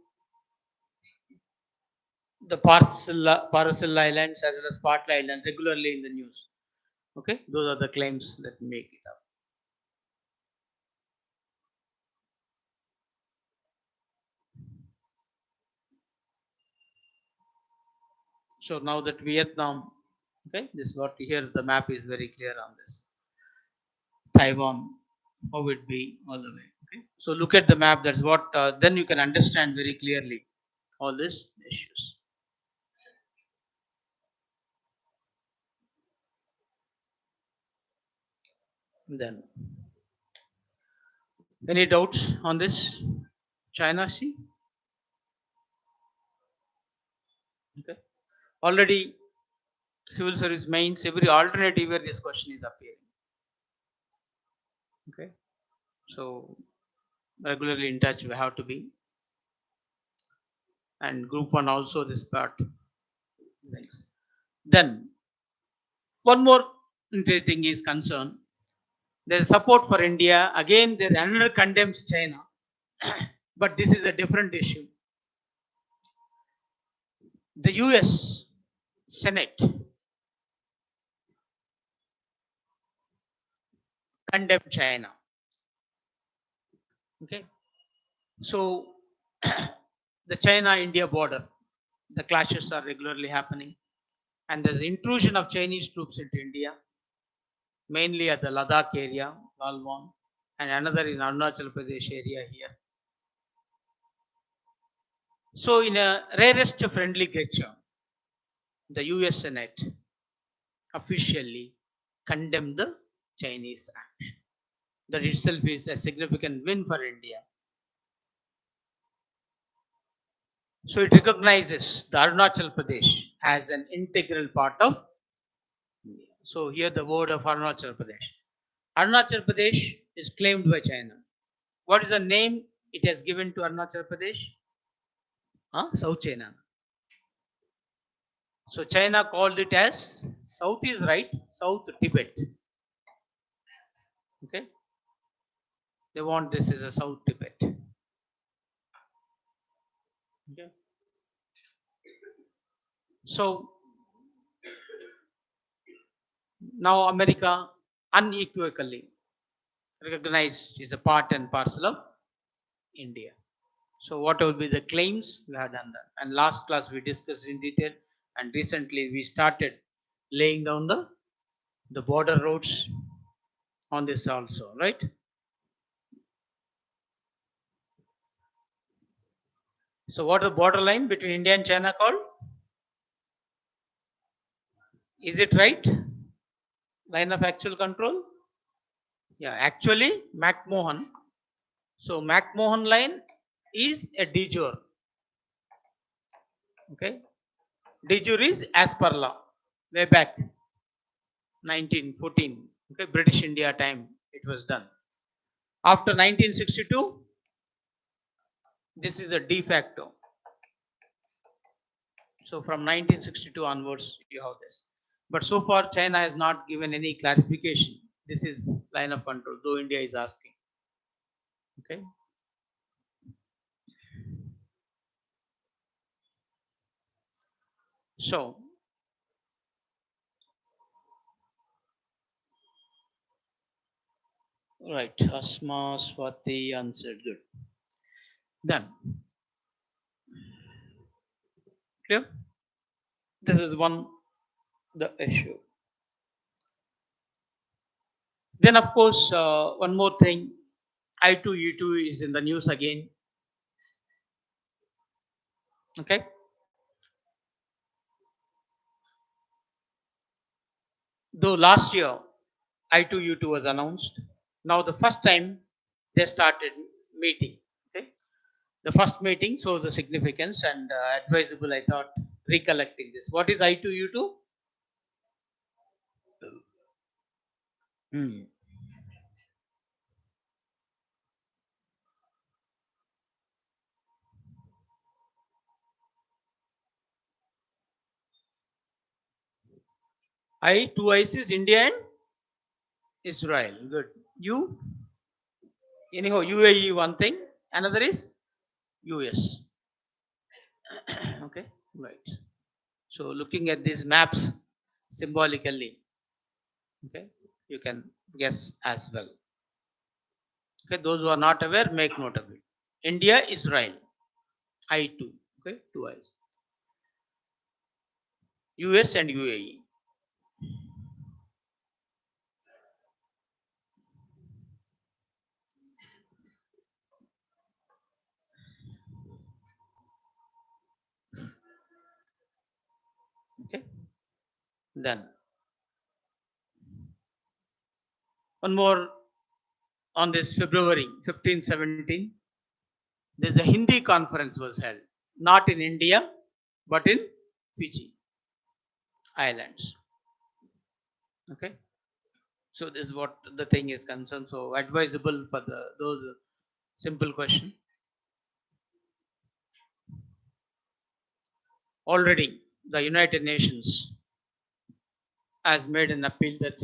[SPEAKER 1] the Parcel Islands as well as Spratly Island regularly in the news. Okay, those are the claims that make it up. So now that Vietnam, okay, this is what here the map is very clear on this. Taiwan, how it be all the way. Okay, so look at the map. That's what then you can understand very clearly all these issues. Then, any doubts on this? China Sea? Okay, already civil service mains every alternative where this question is appearing. Okay, so regularly in touch we have to be, and group one also this part. Thanks. Then one more thing is concerned. There is support for India. Again, there another condemns China, but this is a different issue. The U.S. Senate condemn China. Okay, so the China-India border, the clashes are regularly happening, and there's intrusion of Chinese troops into India, mainly at the Ladakh area, Galwan, and another in Arunachal Pradesh area here. So, in a rarest friendly gesture, the US Senate officially condemned the Chinese act. That itself is a significant win for India. So it recognizes the Arunachal Pradesh as an integral part of India. So here the word of Arunachal Pradesh. Arunachal Pradesh is claimed by China. What is the name it has given to Arunachal Pradesh? South China. So China called it as South is right, South Tibet. Okay, they want this as a South Tibet. Okay. So now America unequivocally recognized is a part and parcel of India. So what will be the claims? We have done that. And last class we discussed in detail, and recently we started laying down the border roads on this also, right? So what is the borderline between India and China called? Is it right? Line of actual control? Yeah, actually McMahon. So McMahon line is a de jure. Okay. De jure is as per law. Way back 1914. Okay, British India time it was done. After 1962, this is a de facto. So from 1962 onwards, you have this. But so far, China has not given any clarification. This is line of control, though India is asking. Okay. So, right, Asma Swati answered. Good. Done. Clear? This is the issue. Then, of course, one more thing, I2U2 is in the news again. Okay. Though last year I2U2 was announced, now the first time they started meeting. Okay. The first meeting shows the significance and advisable, I thought, recollecting this. What is I2U2? Hmm. Two I's is India and Israel. Good. You, anyhow, UAE one thing, another is US. Okay, right. So looking at these maps symbolically, okay, you can guess as well. Okay, those who are not aware, make note of it. India, Israel, I2. Okay, two I's. US and UAE. Okay, done. One more on this February 15, 17. There's a Hindi conference was held, not in India, but in Fiji Islands. Okay, so this is what the thing is concerned. So advisable for those simple question. Already, the United Nations has made an appeal that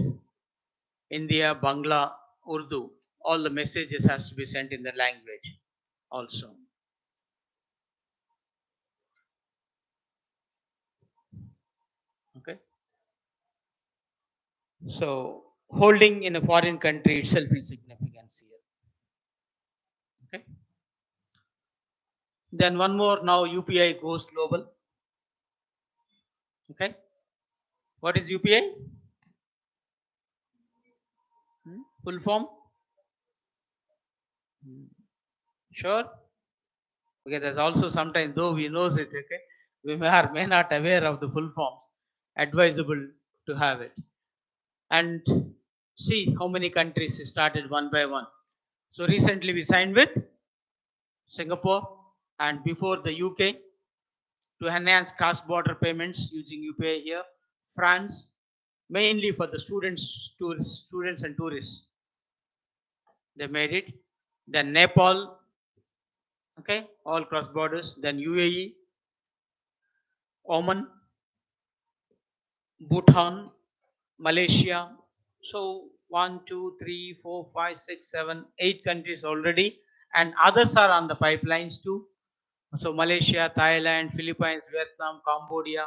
[SPEAKER 1] India, Bangla, Urdu, all the messages has to be sent in the language also. Okay. So holding in a foreign country itself is significance here. Okay. Then one more, now UPI goes global. Okay. What is UPI? Full form? Sure. Okay, there's also sometimes, though we knows it, okay, we may not aware of the full forms. Advisable to have it. And see how many countries started one by one. So recently we signed with Singapore, and before the UK, to enhance cross-border payments using UPI here. France, mainly for the students and tourists. They made it. Then Nepal, okay, all cross borders. Then UAE, Oman, Bhutan, Malaysia. So 1, 2, 3, 4, 5, 6, 7, 8 countries already, and others are on the pipelines too. So Malaysia, Thailand, Philippines, Vietnam, Cambodia,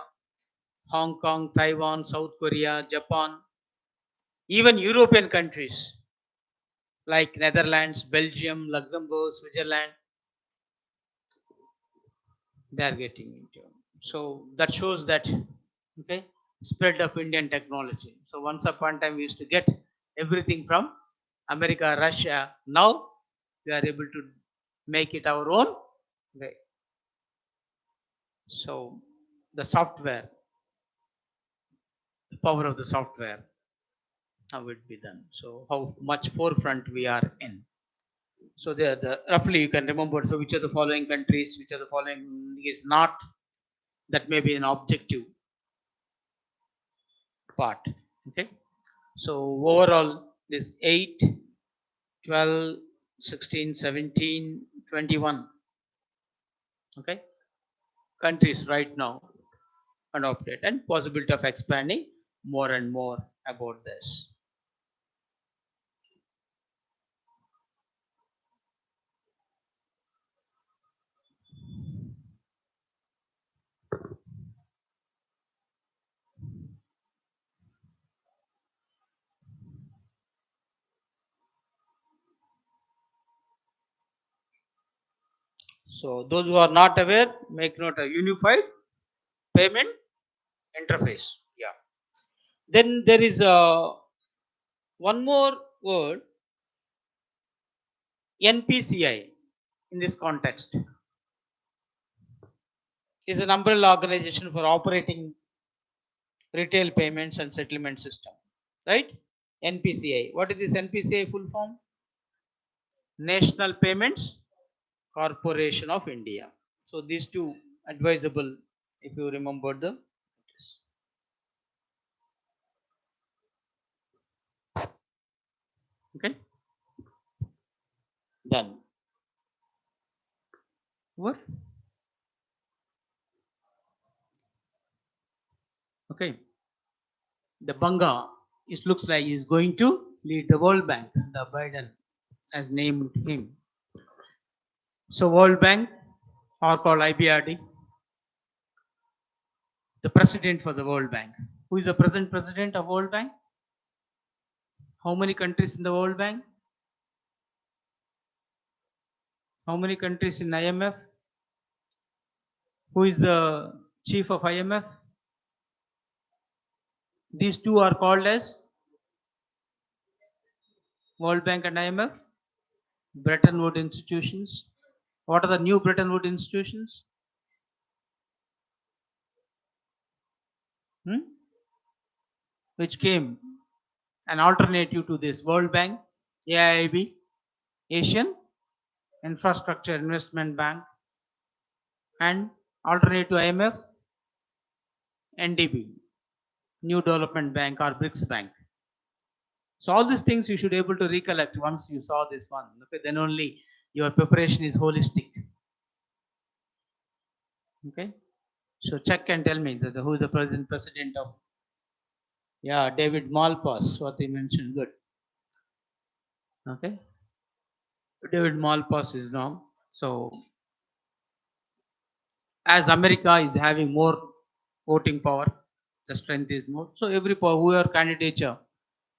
[SPEAKER 1] Hong Kong, Taiwan, South Korea, Japan, even European countries like Netherlands, Belgium, Luxembourg, Switzerland, they are getting into. So that shows that, okay, spread of Indian technology. So once upon a time we used to get everything from America, Russia. Now we are able to make it our own way. So the software, the power of the software, how it be done. So how much forefront we are in. So the roughly you can remember. So which are the following countries, which are the following is not, that may be an objective part. Okay. So overall this 8, 12, 16, 17, 21. Okay. Countries right now adopted, and possibility of expanding more and more about this. So those who are not aware, make note of unified payment interface. Yeah. Then there is one more word, NPCI, in this context, is an umbrella organization for operating retail payments and settlement system. Right? NPCI. What is this NPCI full form? National Payments Corporation of India. So these two advisable, if you remember the. Okay. Done. What? Okay. The Banga, it looks like is going to lead the World Bank. The Biden has named him. So World Bank, or called IBRD, the president for the World Bank. Who is the present president of World Bank? How many countries in the World Bank? How many countries in IMF? Who is the chief of IMF? These two are called as World Bank and IMF, Bretton Woods institutions. What are the new Bretton Woods institutions? Which came an alternative to this World Bank, AIIB, Asian Infrastructure Investment Bank, and alternate to IMF, NDB, New Development Bank or BRICS Bank. So all these things you should be able to recollect once you saw this one. Okay, then only your preparation is holistic. Okay, so check and tell me that who is the present president of. Yeah, David Malpass, what they mentioned. Good. Okay, David Malpass is now. So as America is having more voting power, the strength is more. So every whoever candidature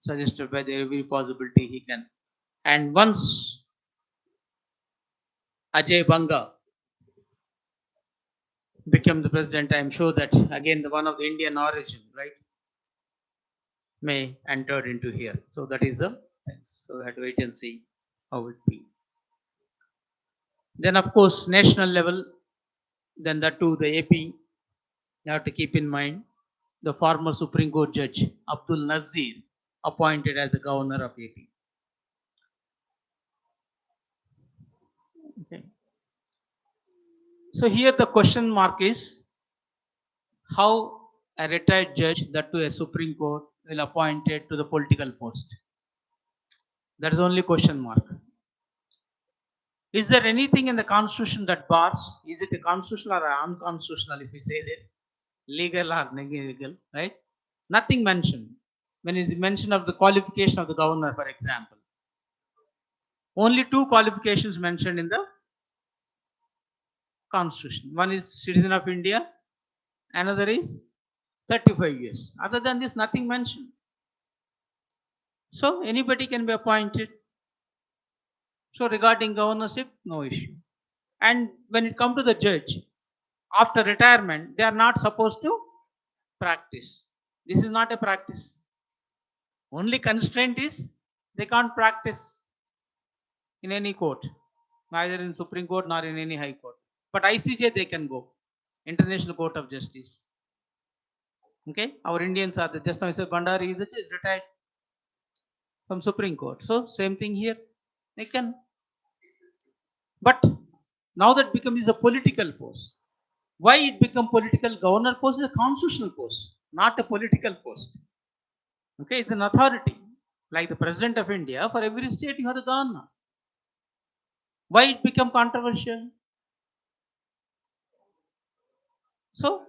[SPEAKER 1] suggested by the every possibility he can. And once Ajay Banga became the president, I am sure that again the one of the Indian origin, right, may entered into here. So that is the things. So we have to wait and see how it be. Then of course national level, then that too the AP, you have to keep in mind the former Supreme Court Judge Abdul Nazir appointed as the governor of AP. Okay. So here the question mark is how a retired judge, that to a Supreme Court, will appointed to the political post. That is only question mark. Is there anything in the constitution that bars? Is it a constitutional or unconstitutional if we say that? Legal or illegal, right? Nothing mentioned. When is mention of the qualification of the governor, for example. Only two qualifications mentioned in the constitution. One is citizen of India, another is 35 years. Other than this, nothing mentioned. So anybody can be appointed. So regarding governorship, no issue. And when it comes to the judge, after retirement, they are not supposed to practice. This is not a practice. Only constraint is they can't practice in any court, neither in Supreme Court nor in any high court. But ICJ they can go, International Court of Justice. Okay, our Indians are the just now I said Bandari is retired from Supreme Court. So same thing here, they can. But now that becomes a political post. Why it become political? Governor post is a constitutional post, not a political post. Okay, it's an authority. Like the President of India, for every state you have the governor. Why it become controversial? So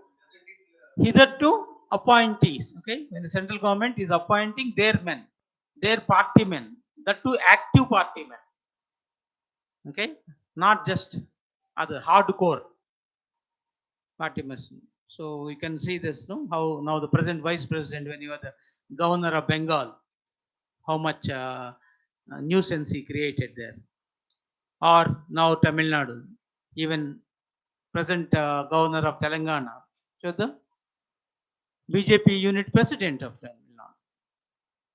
[SPEAKER 1] hitherto appointees, okay, when the central government is appointing their men, their party men, that too active party men, okay, not just other hardcore party men. So you can see this, no, how now the present vice president, when you are the governor of Bengal, how much nuisance he created there. Or now Tamil Nadu, even present governor of Telangana, so the BJP unit president of Tamil Nadu.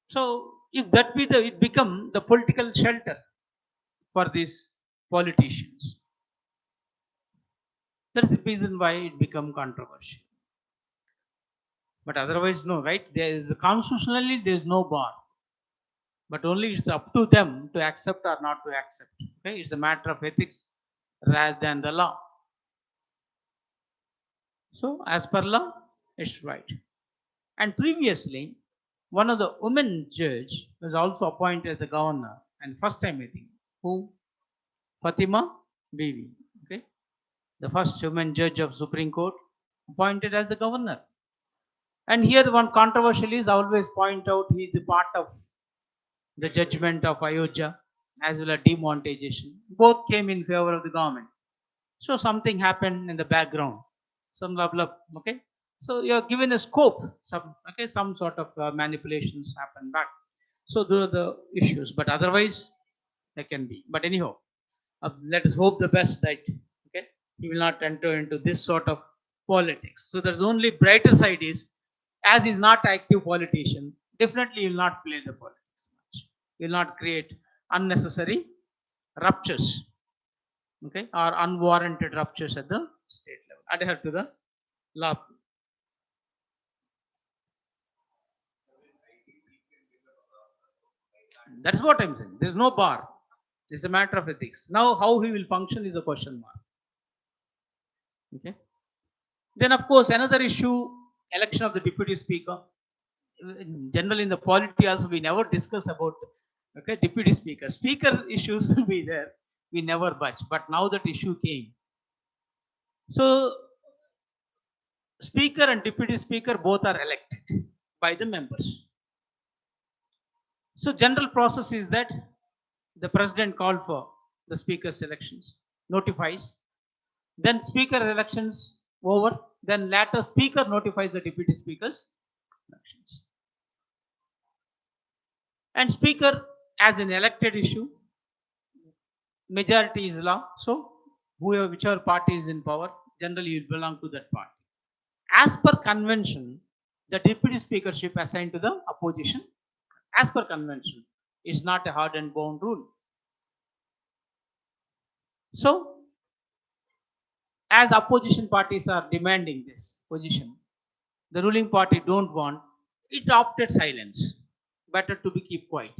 [SPEAKER 1] So if that be the, it become the political shelter for these politicians. That's the reason why it become controversial. But otherwise, no, right? There is constitutionally there is no bar, but only it's up to them to accept or not to accept. Okay, it's a matter of ethics rather than the law. So as per law, it's right. And previously, one of the women judge was also appointed as the governor, and first time I think, who? Fatima Bibi. Okay, the first woman judge of Supreme Court appointed as the governor. And here one controversial is always point out he is the part of the judgment of Ayodhya as well as demonetization. Both came in favor of the government. So something happened in the background. Some blah blah. Okay. So you are given a scope. Some sort of manipulations happen back. So those are the issues. But otherwise, there can be. But anyhow, let us hope the best that okay he will not enter into this sort of politics. So there's only brighter side is as he's not an active politician, definitely he will not play the politics much. He will not create unnecessary ruptures, okay, or unwarranted ruptures at the state level. Adhere to the law. That's what I'm saying. There's no bar. It's a matter of ethics. Now, how he will function is a question mark. Okay. Then, of course, another issue: election of the deputy speaker. Generally, in the polity also, we never discuss about okay deputy speaker. Speaker issues will be there. We never budge. But now that issue came, so speaker and deputy speaker both are elected by the members. So general process is that the president called for the speaker's elections, notifies, then speaker elections over, then later speaker notifies the deputy speaker's elections. And speaker as an elected issue, majority is law. So whoever, whichever party is in power, generally you belong to that party. As per convention, the deputy speakership assigned to the opposition, as per convention, is not a hard and bound rule. So, as opposition parties are demanding this position, the ruling party don't want, it opted silence. Better to be keep quiet.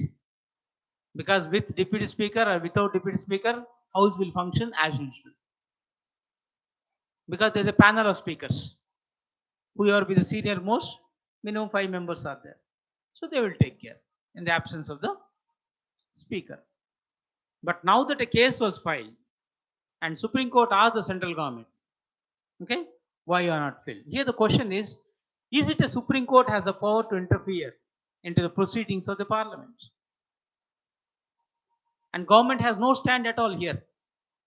[SPEAKER 1] Because with deputy speaker or without deputy speaker, house will function as usual. Because there's a panel of speakers. Whoever be the senior most, minimum 5 members are there. So they will take care in the absence of the speaker. But now that a case was filed and Supreme Court asked the central government, okay, why you are not filled? Here the question is it a Supreme Court has the power to interfere into the proceedings of the parliament? And government has no stand at all here,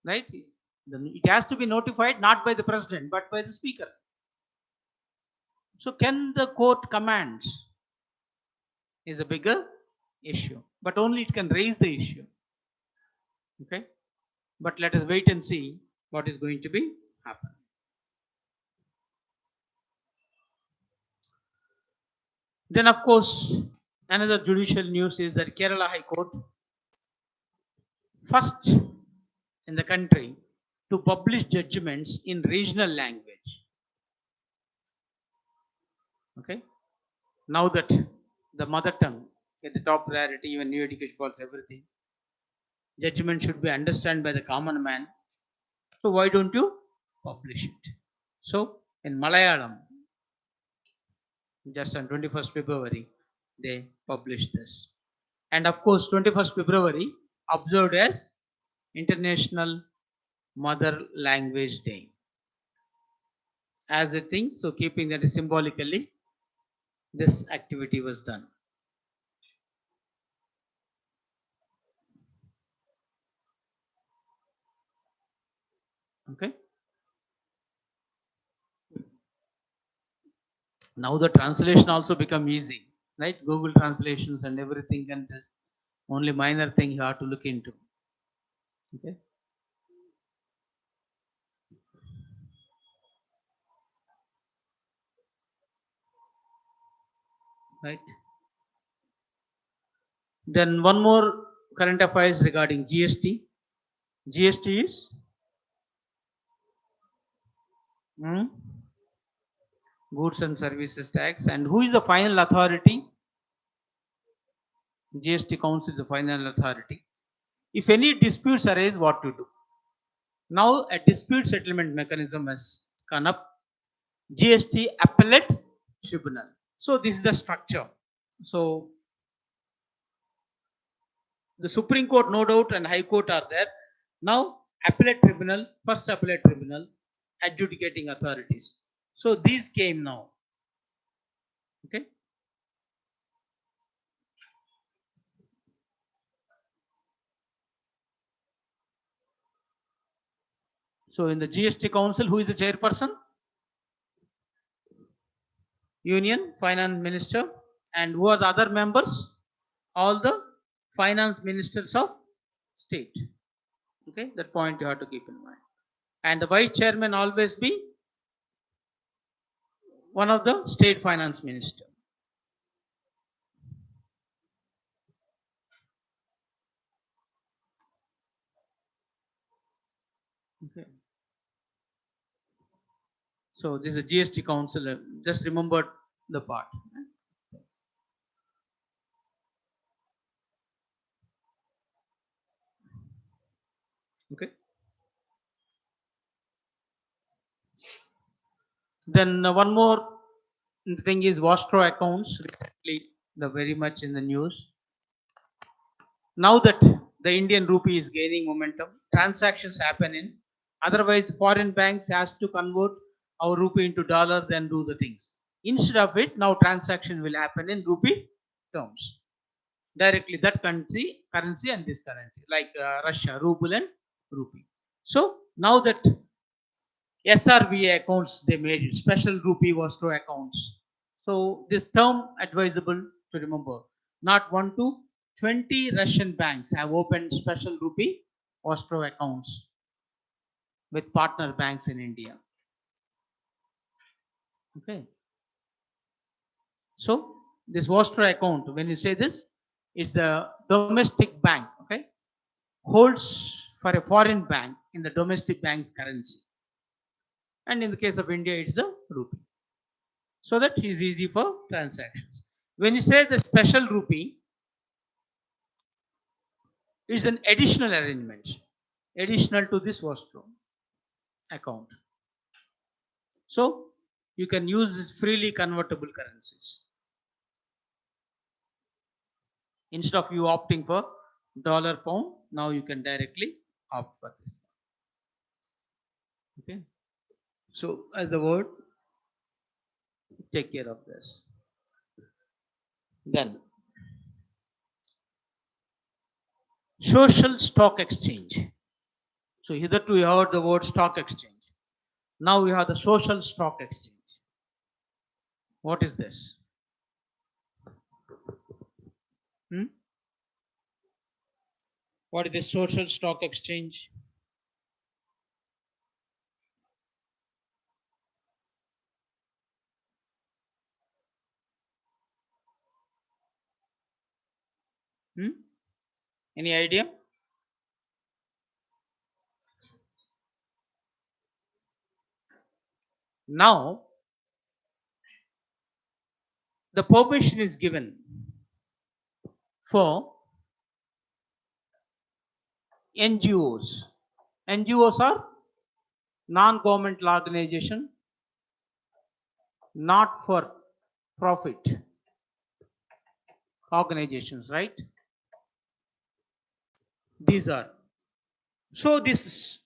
[SPEAKER 1] right? It has to be notified not by the president but by the speaker. So can the court commands is a bigger issue, but only it can raise the issue. Okay, but let us wait and see what is going to be happen. Then of course another judicial news is that Kerala High Court, first in the country to publish judgments in regional language. Okay, now that the mother tongue get the top priority, even new education policy, everything, judgment should be understood by the common man. So why don't you publish it? So in Malayalam, just on 21st February, they published this. And of course, 21st February observed as International Mother Language Day. As a thing, so keeping that symbolically, this activity was done. Okay. Now the translation also become easy, right? Google translations and everything, and just only minor thing you have to look into. Okay. Right. Then one more current affairs regarding GST. GST is goods and services tax, and who is the final authority? GST Council is the final authority. If any disputes arise, what to do? Now a dispute settlement mechanism has come up. GST Appellate Tribunal. So this is the structure. So the Supreme Court, no doubt, and High Court are there. Now Appellate Tribunal, first Appellate Tribunal, adjudicating authorities. So these came now. Okay. So in the GST Council, who is the chairperson? Union Finance Minister. And who are the other members? All the finance ministers of state. Okay, that point you have to keep in mind. And the vice chairman always be one of the state finance minister. Okay. So this is a GST Council. Just remember the part. Okay. Then one more thing is Vostro accounts. Recently, the very much in the news. Now that the Indian rupee is gaining momentum, transactions happen in. Otherwise, foreign banks has to convert our rupee into dollar, then do the things. Instead of it, now transaction will happen in rupee terms. Directly that currency and this currency, like Russia, ruble and rupee. So now that SRVA accounts, they made it, special rupee Vostro accounts. So this term advisable to remember, not 1 to 20 Russian banks have opened special rupee escrow accounts with partner banks in India. Okay. So this escrow account, when you say this, it's a domestic bank. Okay, holds for a foreign bank in the domestic bank's currency, and in the case of India, it's the rupee. So that is easy for transactions. When you say the special rupee, it's an additional arrangement, additional to this escrow account. So you can use this freely convertible currencies. Instead of you opting for dollar pound, now you can directly opt for this. Okay. So as the word, take care of this. Then social stock exchange. So hitherto you heard the word stock exchange. Now we have the social stock exchange. What is this? Hmm? What is the social stock exchange? Hmm? Any idea? Now the permission is given for NGOs. NGOs are non-governmental organization, not for profit organizations, right? These are. So these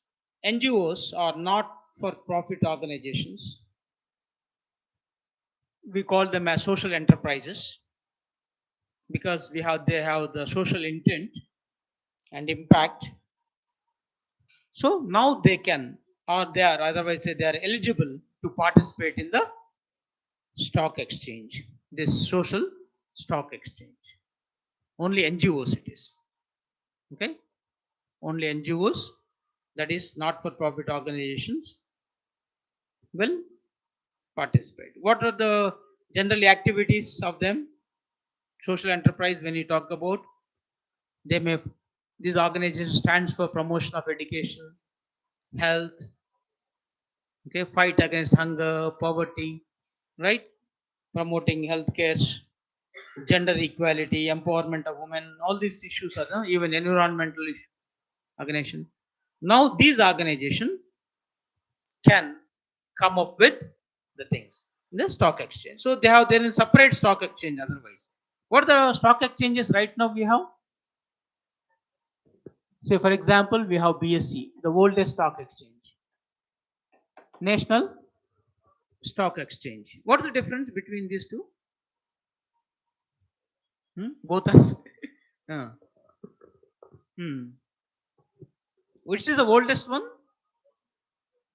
[SPEAKER 1] NGOs are not for profit organizations. We call them as social enterprises because they have the social intent and impact. So now they can, or they are, otherwise say they are eligible to participate in the stock exchange, this social stock exchange. Only NGOs it is. Okay, only NGOs, that is not for profit organizations, will participate. What are the generally activities of them? Social enterprise, when you talk about, they may, this organization stands for promotion of education, health, okay, fight against hunger, poverty, right? Promoting healthcare, gender equality, empowerment of women, all these issues are there, even environmental issue, organization. Now these organizations can come up with the things in the stock exchange. So they have their separate stock exchange otherwise. What are the stock exchanges right now we have? Say for example, we have BSC, the oldest stock exchange. National Stock Exchange. What is the difference between these two? Both are. Hmm. Which is the oldest one?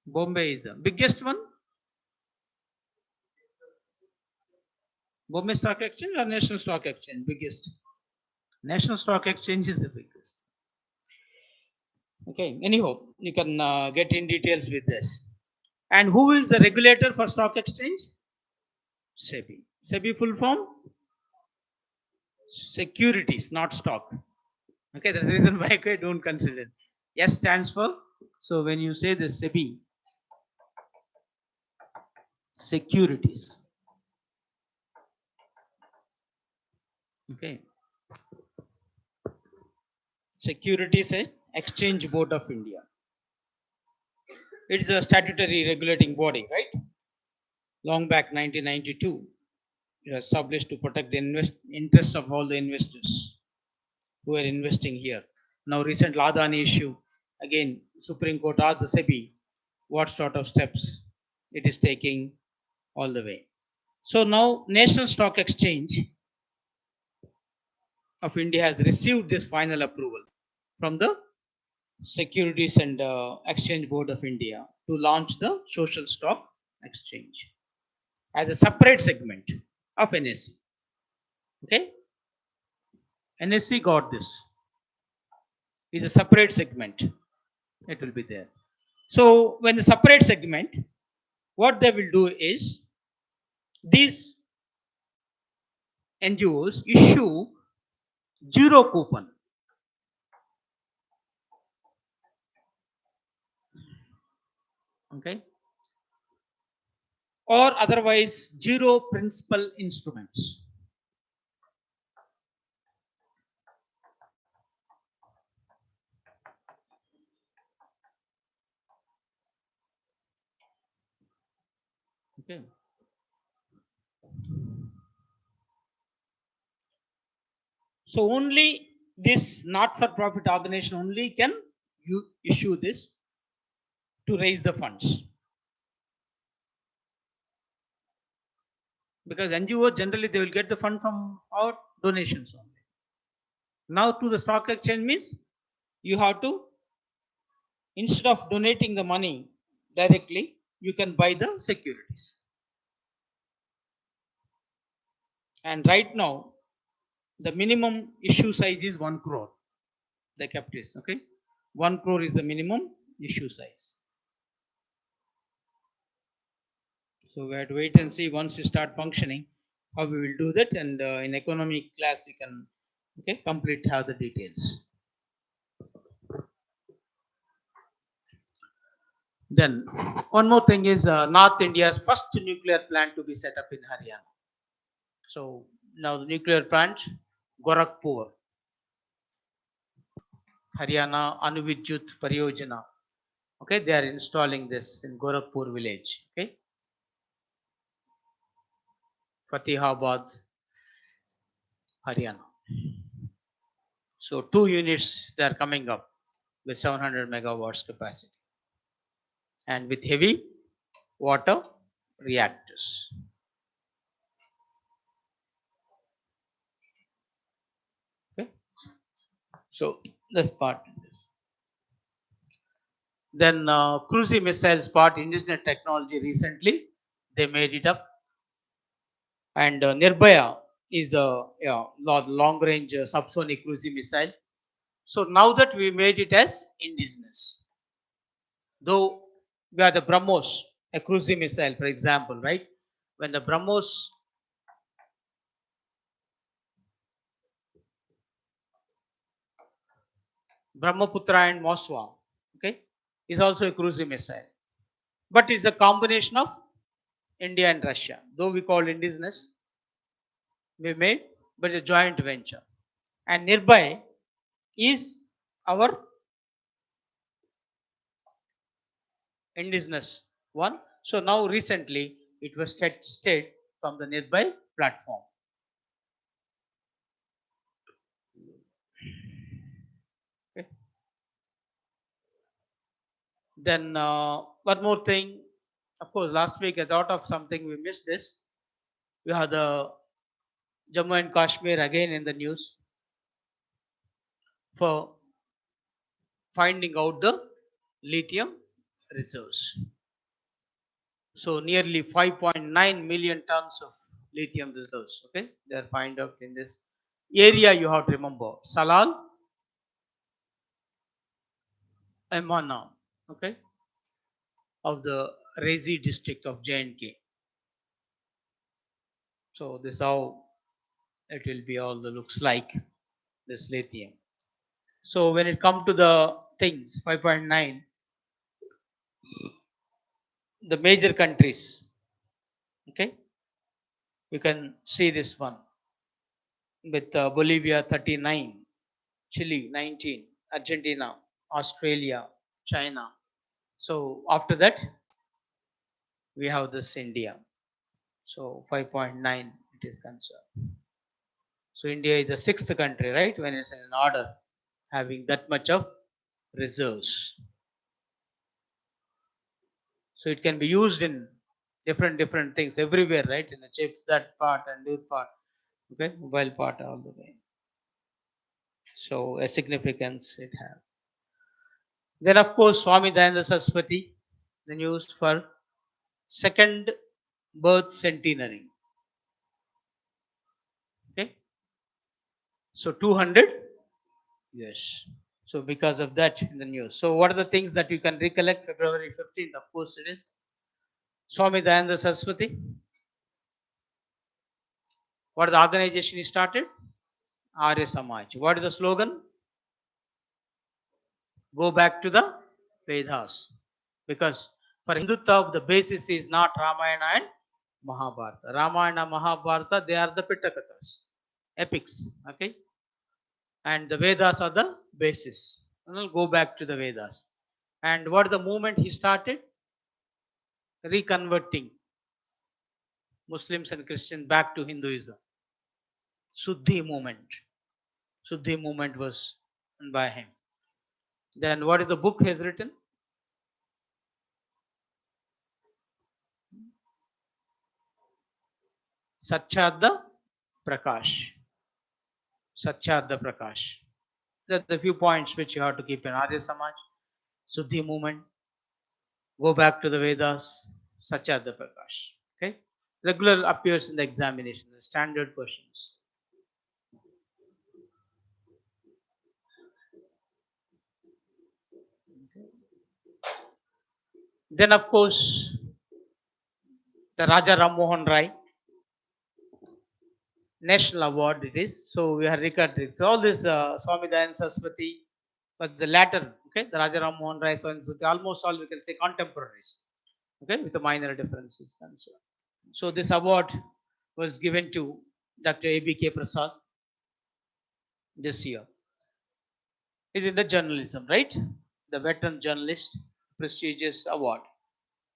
[SPEAKER 1] Bombay is the biggest one. Bombay Stock Exchange or National Stock Exchange? Biggest. National Stock Exchange is the biggest. Okay. Anyhow, you can get in details with this. And who is the regulator for stock exchange? SEBI. SEBI full form? Securities, not stock. Okay, that's the reason why I don't consider it. S stands for, so when you say the SEBI, securities. Okay. Securities Exchange Board of India. It's a statutory regulating body, right? Long back 1992. It was established to protect the interests of all the investors who are investing here. Now, recent Ladani issue, again, Supreme Court asked the SEBI what sort of steps it is taking all the way. So now, National Stock Exchange of India has received this final approval from the Securities and Exchange Board of India to launch the social stock exchange as a separate segment of NSE. Okay, NSC got this. Is a separate segment. It will be there. So when the separate segment, what they will do is these NGOs issue zero coupon. Okay. Or otherwise zero principal instruments. Okay. So only this not-for-profit organization only can you issue this to raise the funds. Because NGO generally they will get the fund from our donations only. Now to the stock exchange means you have to, instead of donating the money directly, you can buy the securities. And right now, the minimum issue size is 1 crore. They kept this, okay? 1 crore is the minimum issue size. So we have to wait and see once you start functioning, how we will do that. And in economic class, you can, okay, complete have the details. Then one more thing is North India's first nuclear plant to be set up in Haryana. So now the nuclear plant, Gorakhpur, Haryana Anuvidyut Pariyojana. Okay, they are installing this in Gorakhpur village. Okay, Fatihabad, Haryana. So 2 units they are coming up with 700 megawatts capacity and with heavy water reactors. Okay, so that's part of this. Then cruise missiles part, indigenous technology recently they made it up. And Nirbhaya is the long range subsonic cruise missile. So now that we made it as indigenous, though we are the BrahMos, a cruise missile, for example, right? When the BrahMos Brahmaputra and Moswa, okay, is also a cruise missile, but it's a combination of India and Russia. Though we call indigenous, we made, but it's a joint venture. And Nirbhay is our indigenous one. So now recently it was tested from the Nirbhay platform. Okay. Then one more thing, of course, last week I thought of something, we missed this. We have the Jammu and Kashmir again in the news for finding out the lithium reserves. So nearly 5.9 million tons of lithium reserves. Okay, they are found out in this area. You have to remember Salal, Emana, okay, of the Rezi district of J&K. So this is how it will be all the looks like, this lithium. So when it comes to the things 5.9, the major countries, okay, you can see this one with Bolivia 39, Chile 19, Argentina, Australia, China. So after that we have this India. So 5.9 it is concerned. So India is the sixth country, right? When it's in order, having that much of reserves. So it can be used in different things everywhere, right? In the chips, that part and this part, okay, mobile part all the way. So a significance it has. Then of course Swami Dayananda Saraswati, the news for second birth centenary. Okay, So 200 years. So because of that in the news. So what are the things that you can recollect? February 15th, of course it is. Swami Dayananda Saraswati. What is the organization he started? Arya Samaj. What is the slogan? Go back to the Vedas. Because for Hindutva, the basis is not Ramayana and Mahabharata. Ramayana, Mahabharata, they are the Pitakathas, epics. Okay. And the Vedas are the basis. We'll go back to the Vedas. And what is the movement he started? Reconverting Muslims and Christians back to Hinduism. Suddhi movement. Suddhi movement was done by him. Then what is the book he has written? Satchadda Prakash. Satchadda Prakash. There are the few points which you have to keep in Arya Samaj, Suddhi movement, go back to the Vedas, Satchadda Prakash. Okay. Regular appears in the examination, the standard questions. Okay. Then of course the Raja Ram Mohan Rai National Award it is. So we are recording. So all this Swami Dayananda Saraswati, but the latter, okay, the Raja Ram Mohan Rai, so almost all we can say contemporaries, okay, with the minor differences and so on. So this award was given to Dr. A.B.K. Prasad this year. Is in the journalism, right? The veteran journalist, prestigious award.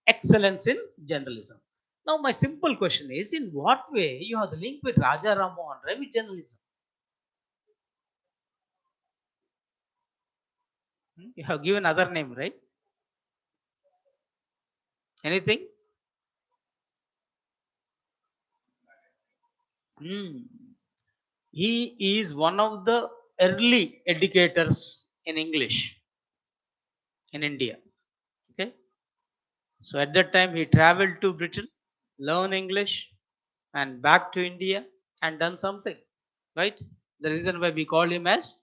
[SPEAKER 1] Excellence in journalism. Now, my simple question is, in what way you have the link with Raja Ram Mohan Rai with journalism? You have given other name, right? Anything? Hmm. He is one of the early educators in English in India. Okay. So at that time, he traveled to Britain, learned English, and back to India and done something, right? The reason why we call him as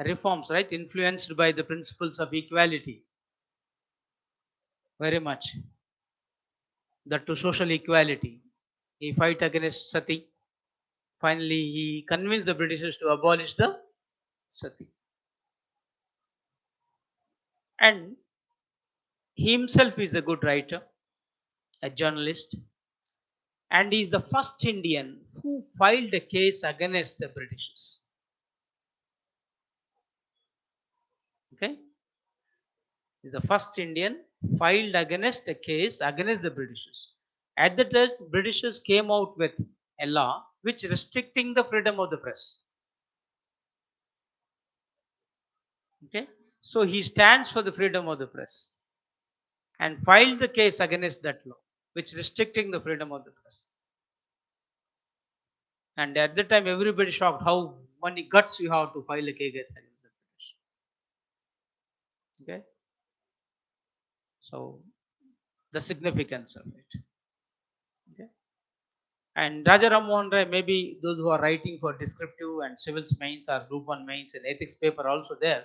[SPEAKER 1] reforms, right? Influenced by the principles of equality, very much. That to social equality. He fight against sati. Finally, he convinced the Britishers to abolish the sati. And he himself is a good writer, a journalist, and he is the first Indian who filed a case against the Britishers. Okay, is the first Indian filed against a case against the Britishers. At the time, Britishers came out with a law which restricting the freedom of the press. Okay, so he stands for the freedom of the press and filed the case against that law, which restricting the freedom of the press. And at the time, everybody shocked how many guts you have to file a case against the British. Okay, so the significance of it. Okay. And Raja Ram Mohan Rai, maybe those who are writing for descriptive and civils mains or group 1 mains and ethics paper also there.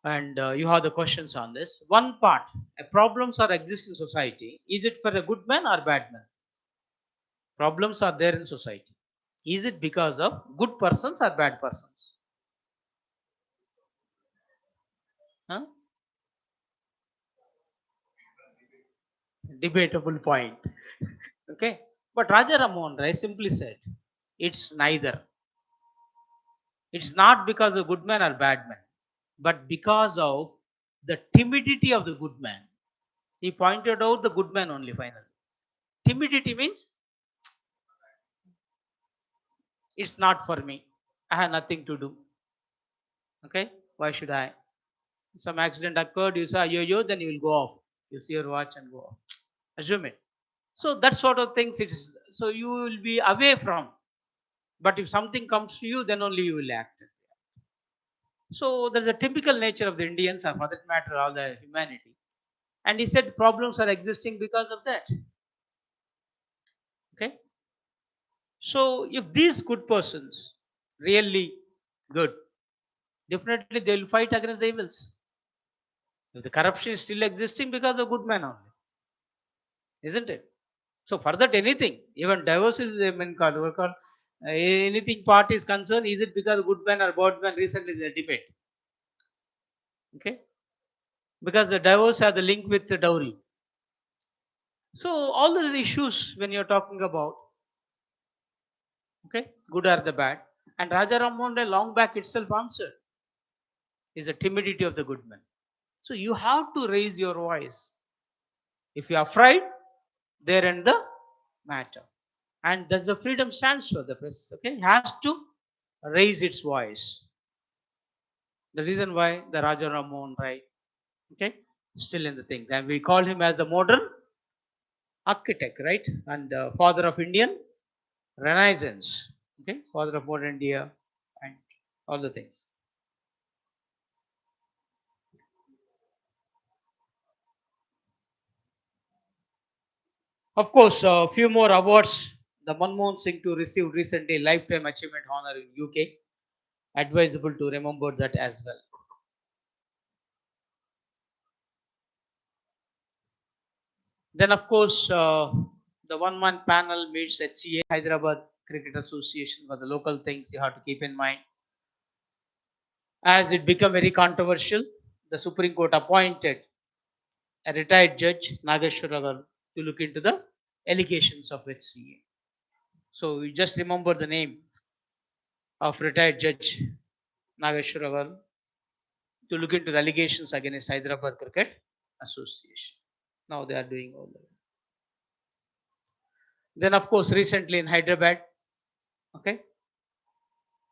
[SPEAKER 1] And you have the questions on this. One part, problems are exist in society. Is it for a good man or bad man? Problems are there in society. Is it because of good persons or bad persons? Huh? Debatable point. Okay. But Raja Ram Mohan Rai simply said, it's neither. It's not because of good man or bad man, but because of the timidity of the good man. He pointed out the good man only finally. Timidity means it's not for me. I have nothing to do. Okay? Why should I? Some accident occurred, you say yo, then you will go off. You see your watch and go off. Assume it. So that sort of things it is. So you will be away from. But if something comes to you, then only you will act. So there's a typical nature of the Indians, or for that matter, all the humanity. And he said problems are existing because of that. Okay. So if these good persons really good, definitely they will fight against the evils. If the corruption is still existing because of good men only, isn't it? So for that anything, even divorce is called anything party is concerned, is it because good man or bad man? Recently the debate. Okay, because the divorce has the link with the dowry. So all the issues when you're talking about, okay, good or the bad, and Raja Ramohun long back itself answered is the timidity of the good man. So you have to raise your voice. If you are afraid, there end the matter. And that's the freedom stands for the press. Okay, it has to raise its voice. The reason why the Raja Ramohun, right? Okay, still in the things, and we call him as the modern architect, right? And father of Indian Renaissance. Okay, father of modern India, and all the things. Of course, a few more awards. The Manmohan Singh to received recently Lifetime Achievement Honor in UK. Advisable to remember that as well. Then, of course, the one-man panel meets HCA, Hyderabad Cricket Association, for the local things you have to keep in mind. As it became very controversial, the Supreme Court appointed a retired judge, Nageshwar, to look into the allegations of HCA. So you just remember the name of retired judge Nageshwar to look into the allegations against Hyderabad Cricket Association. Now they are doing all that. Then, of course, recently in Hyderabad, okay,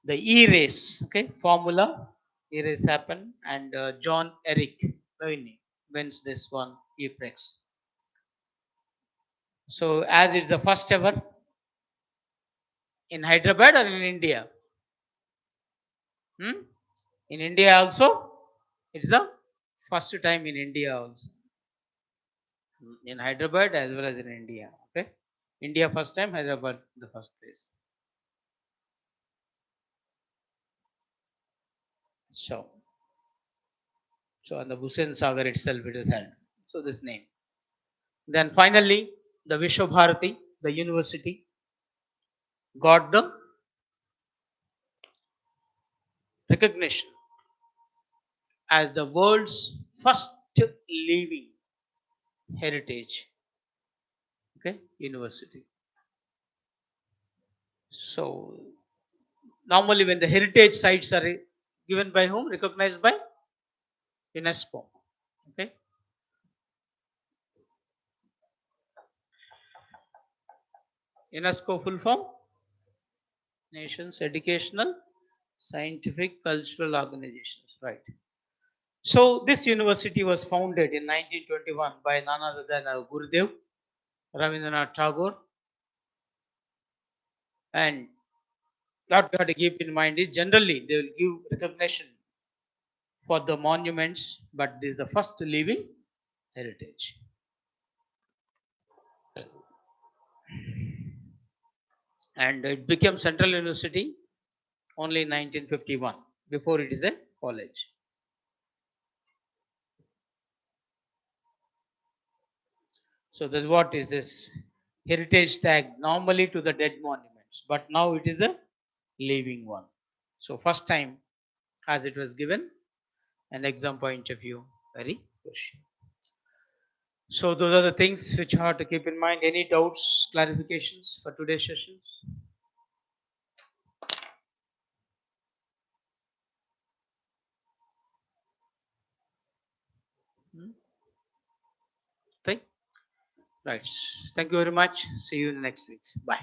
[SPEAKER 1] the e-race, okay, Formula e-race happened, and John Eric Burney wins this one e-prex. So, as it's the first ever in Hyderabad or in India, hmm? In India also, it's the first time in India also, in Hyderabad as well as in India. Okay, India first time, Hyderabad the first place. So, so on the Hussain Sagar itself it is held. So this name. Then finally, the Vishwabharati, the university, got the recognition as the world's first living heritage, okay, university. So normally when the heritage sites are given by whom? Recognized by UNESCO. Okay. UNESCO full form? Nations Educational, Scientific, Cultural Organizations. Right. So this university was founded in 1921 by none other than Gurudev Rabindranath Tagore. And what we have to keep in mind is generally they will give recognition for the monuments, but this is the first living heritage. And it became Central University only in 1951. Before it is a college. So that's what is this heritage tag normally to the dead monuments, but now it is a living one. So first time as it was given an exam point of view, very question. So those are the things which you have to keep in mind. Any doubts, clarifications for today's sessions? Hmm? Right. Thank you very much. See you in the next week. Bye.